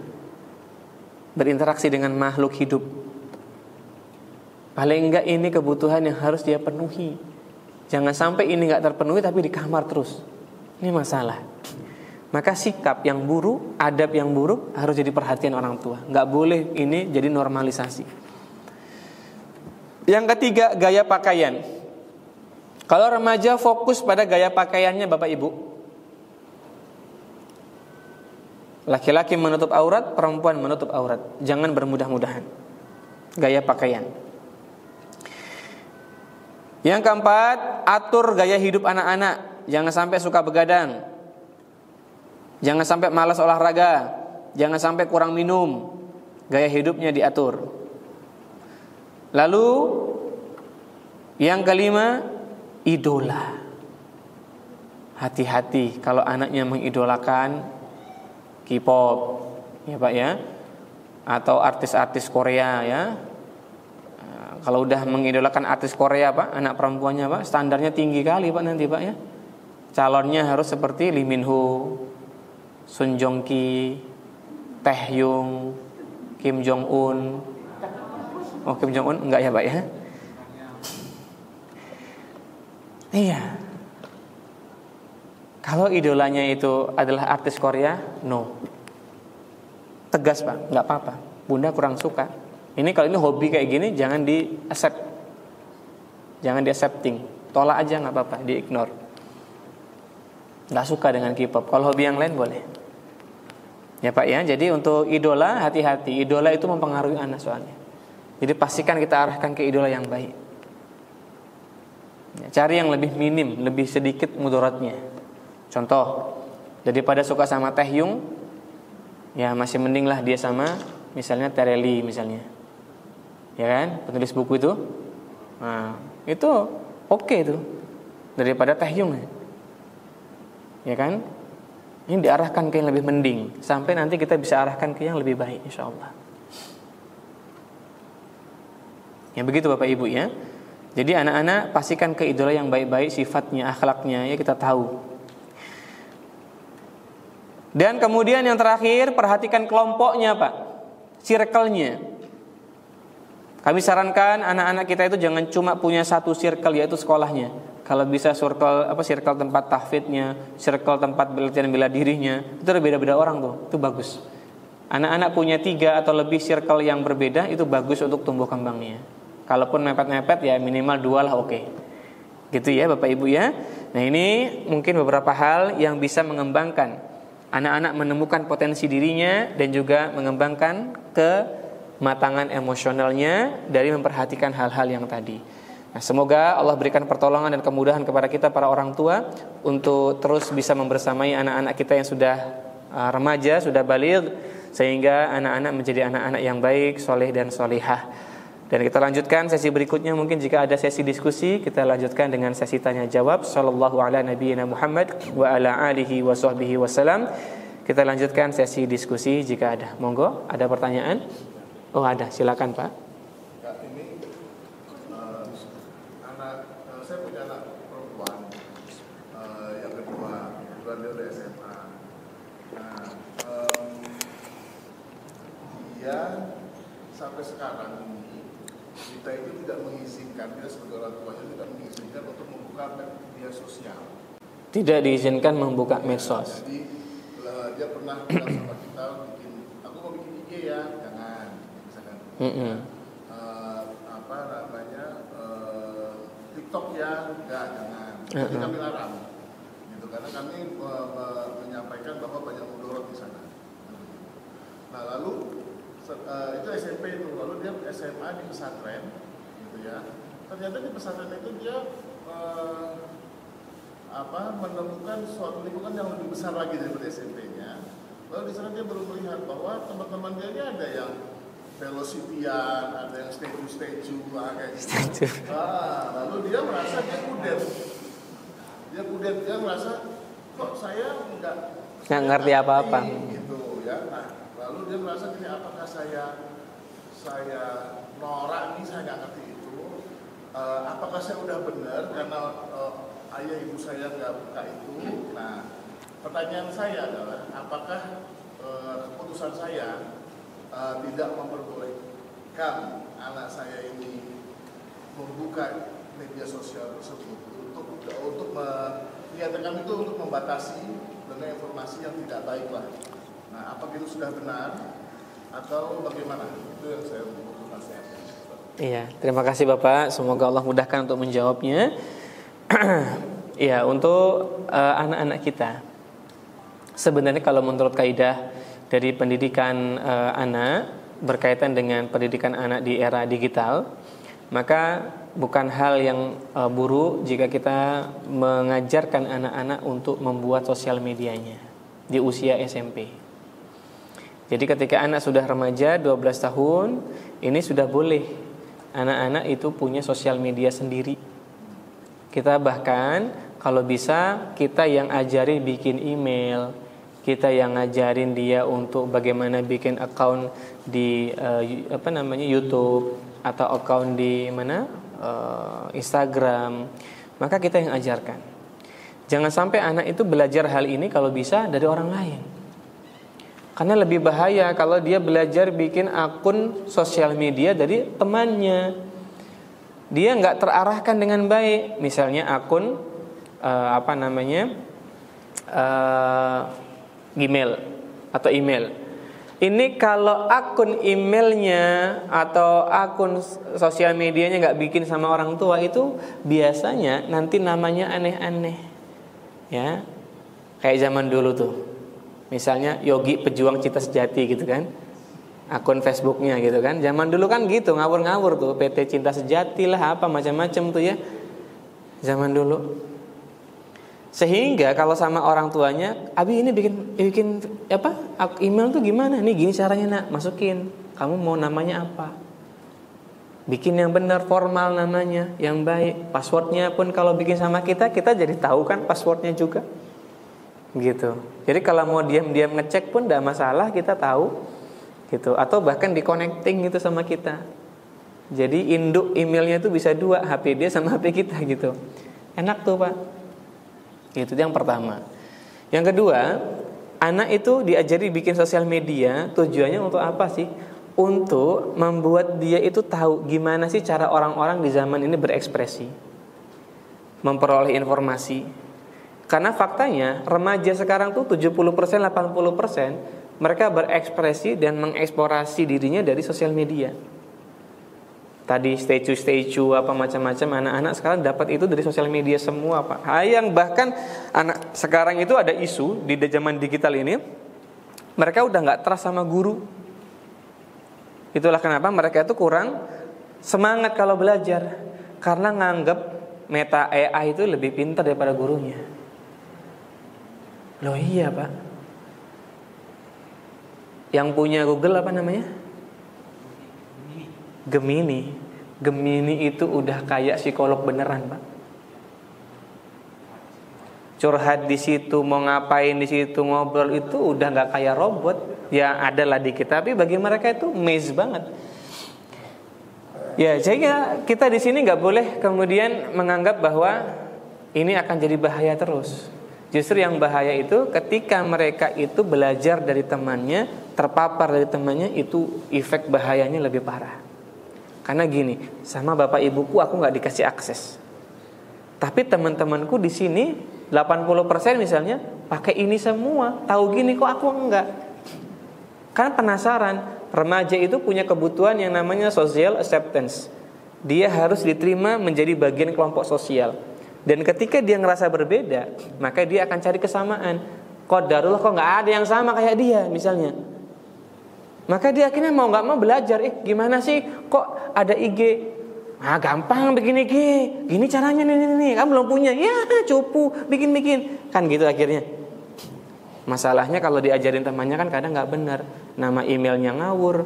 Berinteraksi dengan makhluk hidup. Paling enggak ini kebutuhan yang harus dia penuhi. Jangan sampai ini enggak terpenuhi tapi di kamar terus. Ini masalah. Maka sikap yang buruk, adab yang buruk harus jadi perhatian orang tua. Enggak boleh ini jadi normalisasi. Yang ketiga, gaya pakaian. Kalau remaja fokus pada gaya pakaiannya Bapak Ibu. Laki-laki menutup aurat, perempuan menutup aurat. Jangan bermudah-mudahan. Gaya pakaian. Yang keempat, atur gaya hidup anak-anak. Jangan sampai suka begadang. Jangan sampai malas olahraga. Jangan sampai kurang minum. Gaya hidupnya diatur. Lalu yang kelima, idola. Hati-hati kalau anaknya mengidolakan K-pop, ya Pak ya, atau artis-artis Korea ya. Kalau udah mengidolakan artis Korea Pak, anak perempuannya Pak, standarnya tinggi kali Pak nanti Pak ya. Calonnya harus seperti Lee Min Ho, Sun Jong Ki, Taehyung, Kim Jong Un. Oh, Kim Jong Un enggak ya Pak ya? Iya. Kalau idolanya itu adalah artis Korea, no. Tegas Pak, enggak apa-apa. Bunda kurang suka. Ini kalau ini hobi kayak gini jangan di-accept. Jangan di-accepting. Tolak aja enggak apa-apa, di-ignore. Enggak suka dengan K-pop. Kalau hobi yang lain boleh. Ya Pak ya, jadi untuk idola hati-hati. Idola itu mempengaruhi anak soalnya. Jadi pastikan kita arahkan ke idola yang baik. Ya, cari yang lebih minim, lebih sedikit mudaratnya. Contoh, daripada suka sama Taehyung, ya masih mending lah dia sama misalnya Tereli misalnya. Ya kan, penulis buku itu. Nah, itu oke itu. Daripada Taehyung. Ya kan? Ini diarahkan ke yang lebih mending sampai nanti kita bisa arahkan ke yang lebih baik insyaallah. Ya begitu Bapak Ibu ya. Jadi anak-anak pastikan ke idola yang baik-baik sifatnya, akhlaknya ya kita tahu. Dan kemudian yang terakhir perhatikan kelompoknya Pak. Circle-nya. Kami sarankan anak-anak kita itu jangan cuma punya satu circle yaitu sekolahnya. Kalau bisa circle tempat tahfidnya, circle tempat latihan bela dirinya, itu ada beda-beda orang tuh, itu bagus. Anak-anak punya 3 atau lebih circle yang berbeda itu bagus untuk tumbuh kembangnya. Kalaupun mepet-mepet ya minimal 2 lah oke. Gitu ya Bapak Ibu ya. Nah ini mungkin beberapa hal yang bisa mengembangkan anak-anak menemukan potensi dirinya dan juga mengembangkan kematangan emosionalnya dari memperhatikan hal-hal yang tadi. Nah, semoga Allah berikan pertolongan dan kemudahan kepada kita para orang tua untuk terus bisa membersamai anak-anak kita yang sudah remaja, sudah baligh, sehingga anak-anak menjadi anak-anak yang baik, soleh dan solihah. Dan kita lanjutkan sesi berikutnya, mungkin jika ada sesi diskusi kita lanjutkan dengan sesi tanya jawab. Sallallahu ala nabiyyina Muhammad wa ala alihi wa sahbihi wasallam. Kita lanjutkan sesi diskusi jika ada. Monggo, ada pertanyaan? Oh ada, silakan Pak. Saya punya anak perempuan yang kedua dia udah SMA. Nah, dia sampai sekarang ini kita itu tidak mengizinkan, dia sebagai orang tuanya tidak mengizinkan untuk membuka media sosial. Tidak diizinkan membuka medsos. Jadi dia pernah bilang sama kita, aku mau bikin IG ya, jangan, misalkan. TikTok ya, enggak, jangan. Jadi kami larang, gitu, karena kami menyampaikan bahwa banyak mudarat di sana. Nah lalu itu SMP itu, lalu dia SMA di pesantren, gitu ya. Ternyata di pesantren itu dia menemukan suatu lingkungan yang lebih besar lagi daripada SMP-nya. Lalu di sana dia baru melihat bahwa teman-teman dia ini ada yang velocityan, ada yang statue kayak gitu. Lalu dia merasa dia kudet. Dia merasa kok saya nggak ngerti apa-apa. Gitu ya. Nah, lalu dia merasa gini, apakah saya norak nih, saya nggak ngerti itu. Apakah saya udah benar karena ayah ibu saya nggak buka itu. Nah, pertanyaan saya adalah apakah keputusan saya tidak memperbolehkan anak saya ini membuka media sosial tersebut untuk niatan kami itu untuk membatasi dengan informasi yang tidak baik lah. Nah, apakah itu sudah benar atau bagaimana? Itu yang saya butuh nasihat. Iya, terima kasih Bapak. Semoga Allah mudahkan untuk menjawabnya. Iya, untuk anak-anak kita. Sebenarnya kalau menurut kaidah dari pendidikan anak berkaitan dengan pendidikan anak di era digital, maka bukan hal yang buruk jika kita mengajarkan anak-anak untuk membuat sosial medianya di usia SMP. Jadi ketika anak sudah remaja 12 tahun, ini sudah boleh anak-anak itu punya sosial media sendiri. Kita bahkan kalau bisa kita yang ajari bikin email, kita yang ngajarin dia untuk bagaimana bikin account di YouTube atau account di Instagram, maka kita yang ajarkan. Jangan sampai anak itu belajar hal ini kalau bisa dari orang lain. Karena lebih bahaya kalau dia belajar bikin akun sosial media dari temannya. Dia nggak terarahkan dengan baik. Misalnya akun Gmail atau email. Ini kalau akun emailnya atau akun sosial medianya nggak bikin sama orang tua, itu biasanya nanti namanya aneh-aneh, ya, kayak zaman dulu tuh. Misalnya Yogi Pejuang Cinta Sejati gitu kan, akun Facebooknya gitu kan. Zaman dulu kan gitu, ngawur-ngawur tuh, PT Cinta Sejati lah, apa macam-macam tuh ya, zaman dulu. Sehingga kalau sama orang tuanya, Abi ini bikin apa, email tuh gimana? Nih gini caranya nak, masukin. Kamu mau namanya apa? Bikin yang benar, formal namanya, yang baik. Passwordnya pun kalau bikin sama kita jadi tahu kan passwordnya juga. Gitu. Jadi kalau mau diam-diam ngecek pun tidak masalah, kita tahu gitu. Atau bahkan di connecting gitu sama kita. Jadi induk emailnya itu bisa dua, HP dia sama HP kita gitu. Enak tuh Pak. Itu yang pertama. Yang kedua, anak itu diajari bikin sosial media. Tujuannya untuk apa sih? Untuk membuat dia itu tahu gimana sih cara orang-orang di zaman ini berekspresi, memperoleh informasi. Karena faktanya remaja sekarang tuh 70%, 80% mereka berekspresi dan mengeksplorasi dirinya dari sosial media. Tadi statue apa macam-macam, anak-anak sekarang dapat itu dari sosial media semua Pak. Yang bahkan anak sekarang itu ada isu di zaman digital ini, mereka udah gak trust sama guru. Itulah kenapa mereka itu kurang semangat kalau belajar, karena nganggap Meta AI itu lebih pintar daripada gurunya. Loh iya Pak, yang punya Google apa namanya? Gemini itu udah kayak psikolog beneran Pak. Curhat di situ, mau ngapain di situ, ngobrol itu udah nggak kayak robot. Ya ada lah dikit, tapi bagi mereka itu maze banget. Ya jadi kita di sini nggak boleh kemudian menganggap bahwa ini akan jadi bahaya terus. Justru yang bahaya itu ketika mereka itu belajar dari temannya, terpapar dari temannya, itu efek bahayanya lebih parah. Karena gini, sama bapak ibuku aku nggak dikasih akses, tapi teman-temanku di sini 80% misalnya pakai ini semua, tahu gini kok aku enggak. Kan penasaran. Remaja itu punya kebutuhan yang namanya social acceptance. Dia harus diterima menjadi bagian kelompok sosial. Dan ketika dia ngerasa berbeda, maka dia akan cari kesamaan. Qadarullah kok nggak ada yang sama kayak dia misalnya. Maka dia akhirnya mau nggak mau belajar. Gimana sih kok ada IG? Gampang bikin IG. Gini caranya nih. Kamu belum punya? Ya cupu bikin. Kan gitu akhirnya. Masalahnya kalau diajarin temannya kan kadang nggak benar. Nama emailnya ngawur,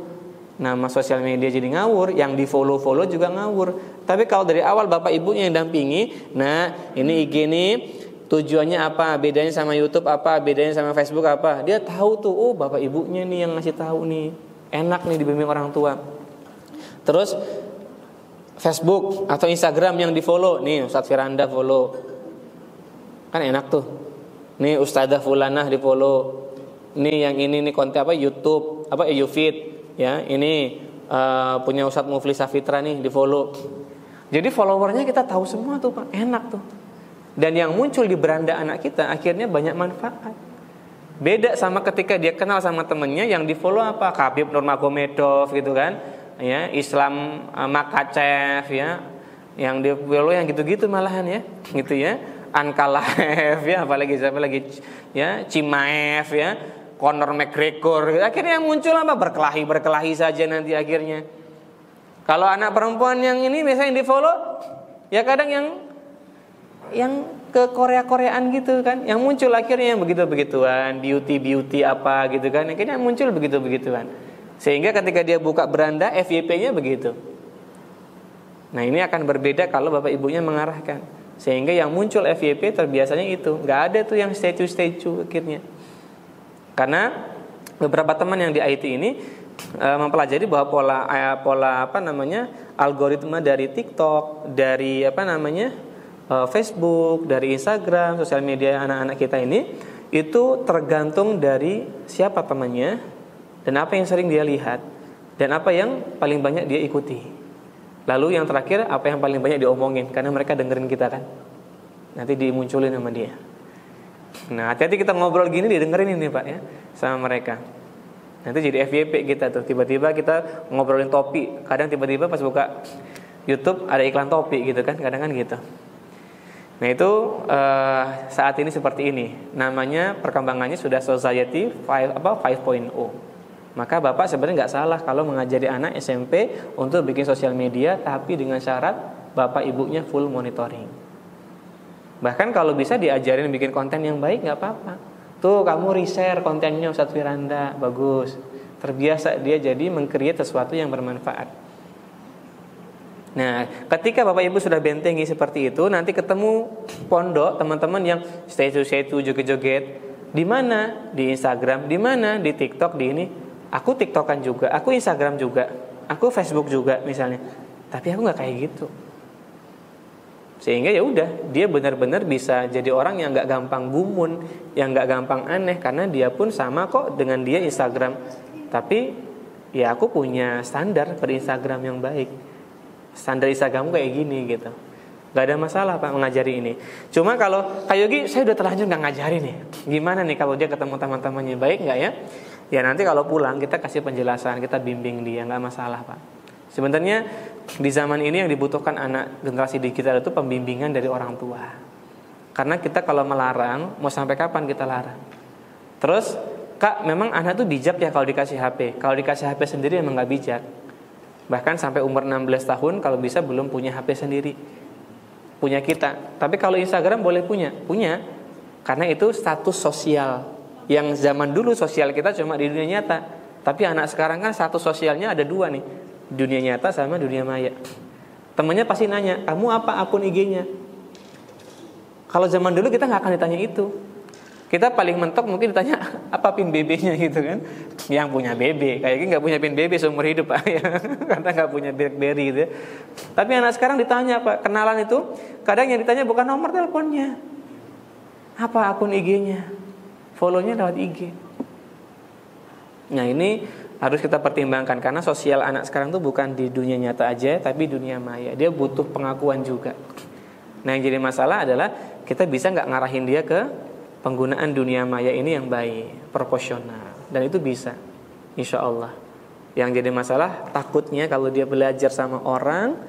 nama sosial media jadi ngawur, yang di follow juga ngawur. Tapi kalau dari awal bapak ibunya yang dampingi, nah ini IG nih tujuannya apa, bedanya sama YouTube apa, bedanya sama Facebook apa, dia tahu tuh. Oh bapak ibunya nih yang ngasih tahu nih, enak nih dibimbing orang tua. Terus Facebook atau Instagram yang di follow, nih Ustadz Firanda follow, kan enak tuh. Nih Ustadzah Fulanah di follow. Nih yang ini nih konten apa, YouTube apa YouFit ya, ini punya Ustadz Mufli Safitra nih di follow. Jadi followernya kita tahu semua tuh Pak, enak tuh. Dan yang muncul di beranda anak kita akhirnya banyak manfaat. Beda sama ketika dia kenal sama temennya yang di follow apa, Khabib Nurmagomedov gitu kan, ya Islam Makachev ya, yang di follow yang gitu-gitu malahan ya, gitu ya. Ankalaev ya, apalagi siapa lagi ya, Chimaev ya, Conor McGregor. Akhirnya yang muncul apa, berkelahi saja nanti akhirnya. Kalau anak perempuan yang ini biasanya yang di follow ya kadang yang ke Korea-Koreaan gitu kan, yang muncul akhirnya yang begitu-begituan, beauty apa gitu kan, akhirnya yang muncul begitu-begituan. Sehingga ketika dia buka beranda FYP-nya begitu. Nah ini akan berbeda kalau bapak ibunya mengarahkan. Sehingga yang muncul FYP terbiasanya itu, nggak ada tuh yang statue akhirnya. Karena beberapa teman yang di IT ini mempelajari bahwa pola apa namanya, algoritma dari TikTok, dari apa namanya, Facebook, dari Instagram, sosial media anak-anak kita ini itu tergantung dari siapa temannya dan apa yang sering dia lihat dan apa yang paling banyak dia ikuti. Lalu yang terakhir apa yang paling banyak diomongin, karena mereka dengerin kita kan, nanti dimunculin sama dia. Nah hati-hati kita ngobrol gini didengerin ini Pak ya sama mereka. Nanti jadi FYP kita tuh, tiba-tiba kita ngobrolin topi, kadang tiba-tiba pas buka YouTube ada iklan topi gitu kan, kadang kan gitu. Nah itu saat ini seperti ini. Namanya perkembangannya sudah society 5.0. Maka Bapak sebenarnya nggak salah kalau mengajari anak SMP untuk bikin sosial media, tapi dengan syarat Bapak Ibunya full monitoring. Bahkan kalau bisa diajarin bikin konten yang baik nggak apa-apa. Tuh kamu reshare kontennya Ustadz Firanda, bagus. Terbiasa dia jadi meng-create sesuatu yang bermanfaat. Nah, ketika Bapak Ibu sudah bentengi seperti itu, nanti ketemu pondok teman-teman yang stay to joget-joget. Di mana? Di Instagram, di mana? Di TikTok, di ini. Aku TikTokan juga, aku Instagram juga, aku Facebook juga misalnya. Tapi aku nggak kayak gitu. Sehingga ya udah, dia benar-benar bisa jadi orang yang nggak gampang gumun, yang nggak gampang aneh, karena dia pun sama kok dengan dia Instagram. Tapi ya aku punya standar per Instagram yang baik. Standar Instagram kayak gini gitu. Gak ada masalah Pak mengajari ini. Cuma kalau Kak Yogi, saya udah terlanjur gak ngajarin nih. Gimana nih kalau dia ketemu teman-temannya, baik gak ya? Ya nanti kalau pulang kita kasih penjelasan, kita bimbing dia, gak masalah Pak. Sebenarnya di zaman ini yang dibutuhkan anak generasi digital itu pembimbingan dari orang tua. Karena kita kalau melarang, mau sampai kapan kita larang? Terus Kak, memang anak tuh bijak ya kalau dikasih HP. Kalau dikasih HP sendiri emang gak bijak. Bahkan sampai umur 16 tahun kalau bisa belum punya HP sendiri, punya kita. Tapi kalau Instagram boleh punya. Karena itu status sosial. Yang zaman dulu sosial kita cuma di dunia nyata. Tapi anak sekarang kan status sosialnya ada dua nih, dunia nyata sama dunia maya. Temennya pasti nanya, kamu apa akun IG-nya? Kalau zaman dulu kita gak akan ditanya itu. Kita paling mentok mungkin ditanya apa pin BB-nya gitu kan. Yang punya BB, kayak gini gak punya pin BB seumur hidup Pak ya. Karena gak punya BlackBerry gitu ya. Tapi anak sekarang ditanya Pak, kenalan itu kadang yang ditanya bukan nomor teleponnya, apa akun IG-nya, follow-nya lewat IG. Nah ini harus kita pertimbangkan, karena sosial anak sekarang tuh bukan di dunia nyata aja, tapi dunia maya. Dia butuh pengakuan juga. Nah yang jadi masalah adalah kita bisa gak ngarahin dia ke penggunaan dunia maya ini yang baik, proporsional. Dan itu bisa, insya Allah. Yang jadi masalah takutnya kalau dia belajar sama orang,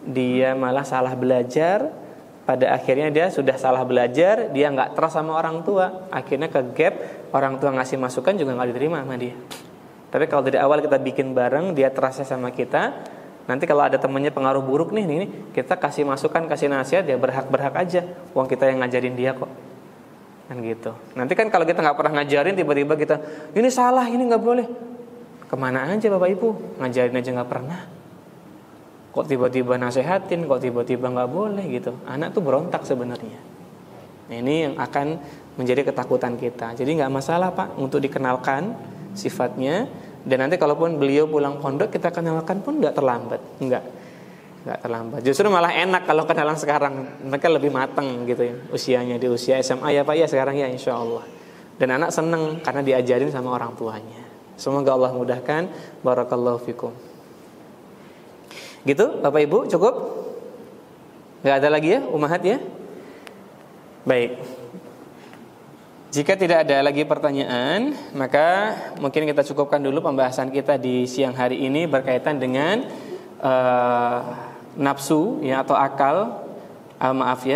dia malah salah belajar. Pada akhirnya dia sudah salah belajar, dia gak trust sama orang tua. Akhirnya ke gap, orang tua ngasih masukan juga gak diterima sama dia. Tapi kalau dari awal kita bikin bareng, dia trustnya sama kita. Nanti kalau ada temennya pengaruh buruk nih, kita kasih masukan, kasih nasihat, ya berhak aja. Uang kita yang ngajarin dia kok. Kan gitu. Nanti kan kalau kita nggak pernah ngajarin, tiba-tiba kita ini salah, ini nggak boleh. Kemana aja Bapak Ibu? Ngajarin aja nggak pernah. Kok tiba-tiba nasehatin, kok tiba-tiba nggak boleh gitu. Anak tuh berontak sebenarnya. Nah, ini yang akan menjadi ketakutan kita. Jadi nggak masalah Pak untuk dikenalkan sifatnya. Dan nanti kalaupun beliau pulang pondok, kita kenalkan pun nggak terlambat, nggak terlambat. Justru malah enak kalau kenalan sekarang, mereka lebih matang gitu ya usianya, di usia SMA ya Pak ya sekarang ya insya Allah. Dan anak seneng karena diajarin sama orang tuanya. Semoga Allah mudahkan. Barakallahu fikum. Gitu Bapak Ibu, cukup? Gak ada lagi ya Ummahat ya? Baik. Jika tidak ada lagi pertanyaan, maka mungkin kita cukupkan dulu pembahasan kita di siang hari ini berkaitan dengan nafsu ya, atau akal,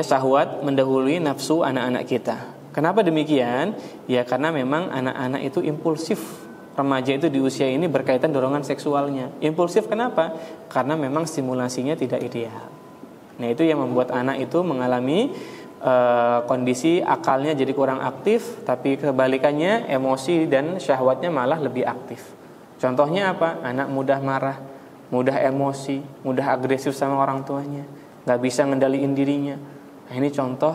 syahwat mendahului nafsu anak-anak kita. Kenapa demikian? Ya karena memang anak-anak itu impulsif. Remaja itu di usia ini berkaitan dorongan seksualnya. Impulsif kenapa? Karena memang stimulasinya tidak ideal. Nah itu yang membuat anak itu mengalami kondisi akalnya jadi kurang aktif, tapi kebalikannya emosi dan syahwatnya malah lebih aktif. Contohnya apa? Anak mudah marah, mudah emosi, mudah agresif sama orang tuanya, gak bisa ngendaliin dirinya. Nah ini contoh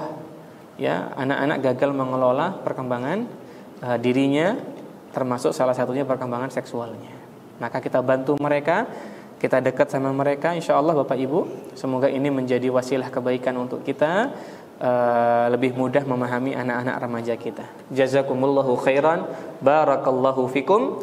ya anak-anak gagal mengelola perkembangan dirinya, termasuk salah satunya perkembangan seksualnya. Maka kita bantu mereka, kita dekat sama mereka, insya Allah Bapak Ibu. Semoga ini menjadi wasilah kebaikan untuk kita, lebih mudah memahami anak-anak remaja kita. Jazakumullahu khairan, barakallahu fikum.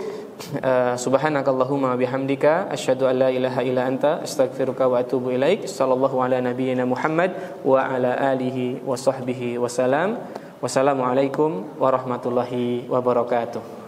Subhanakallahumma bihamdika asyhadu an la ilaha illa anta astaghfiruka wa atubu ilaik. Sallallahu ala nabiyyina Muhammad wa ala alihi wa sahbihi wasalam. Wassalamualaikum warahmatullahi wabarakatuh.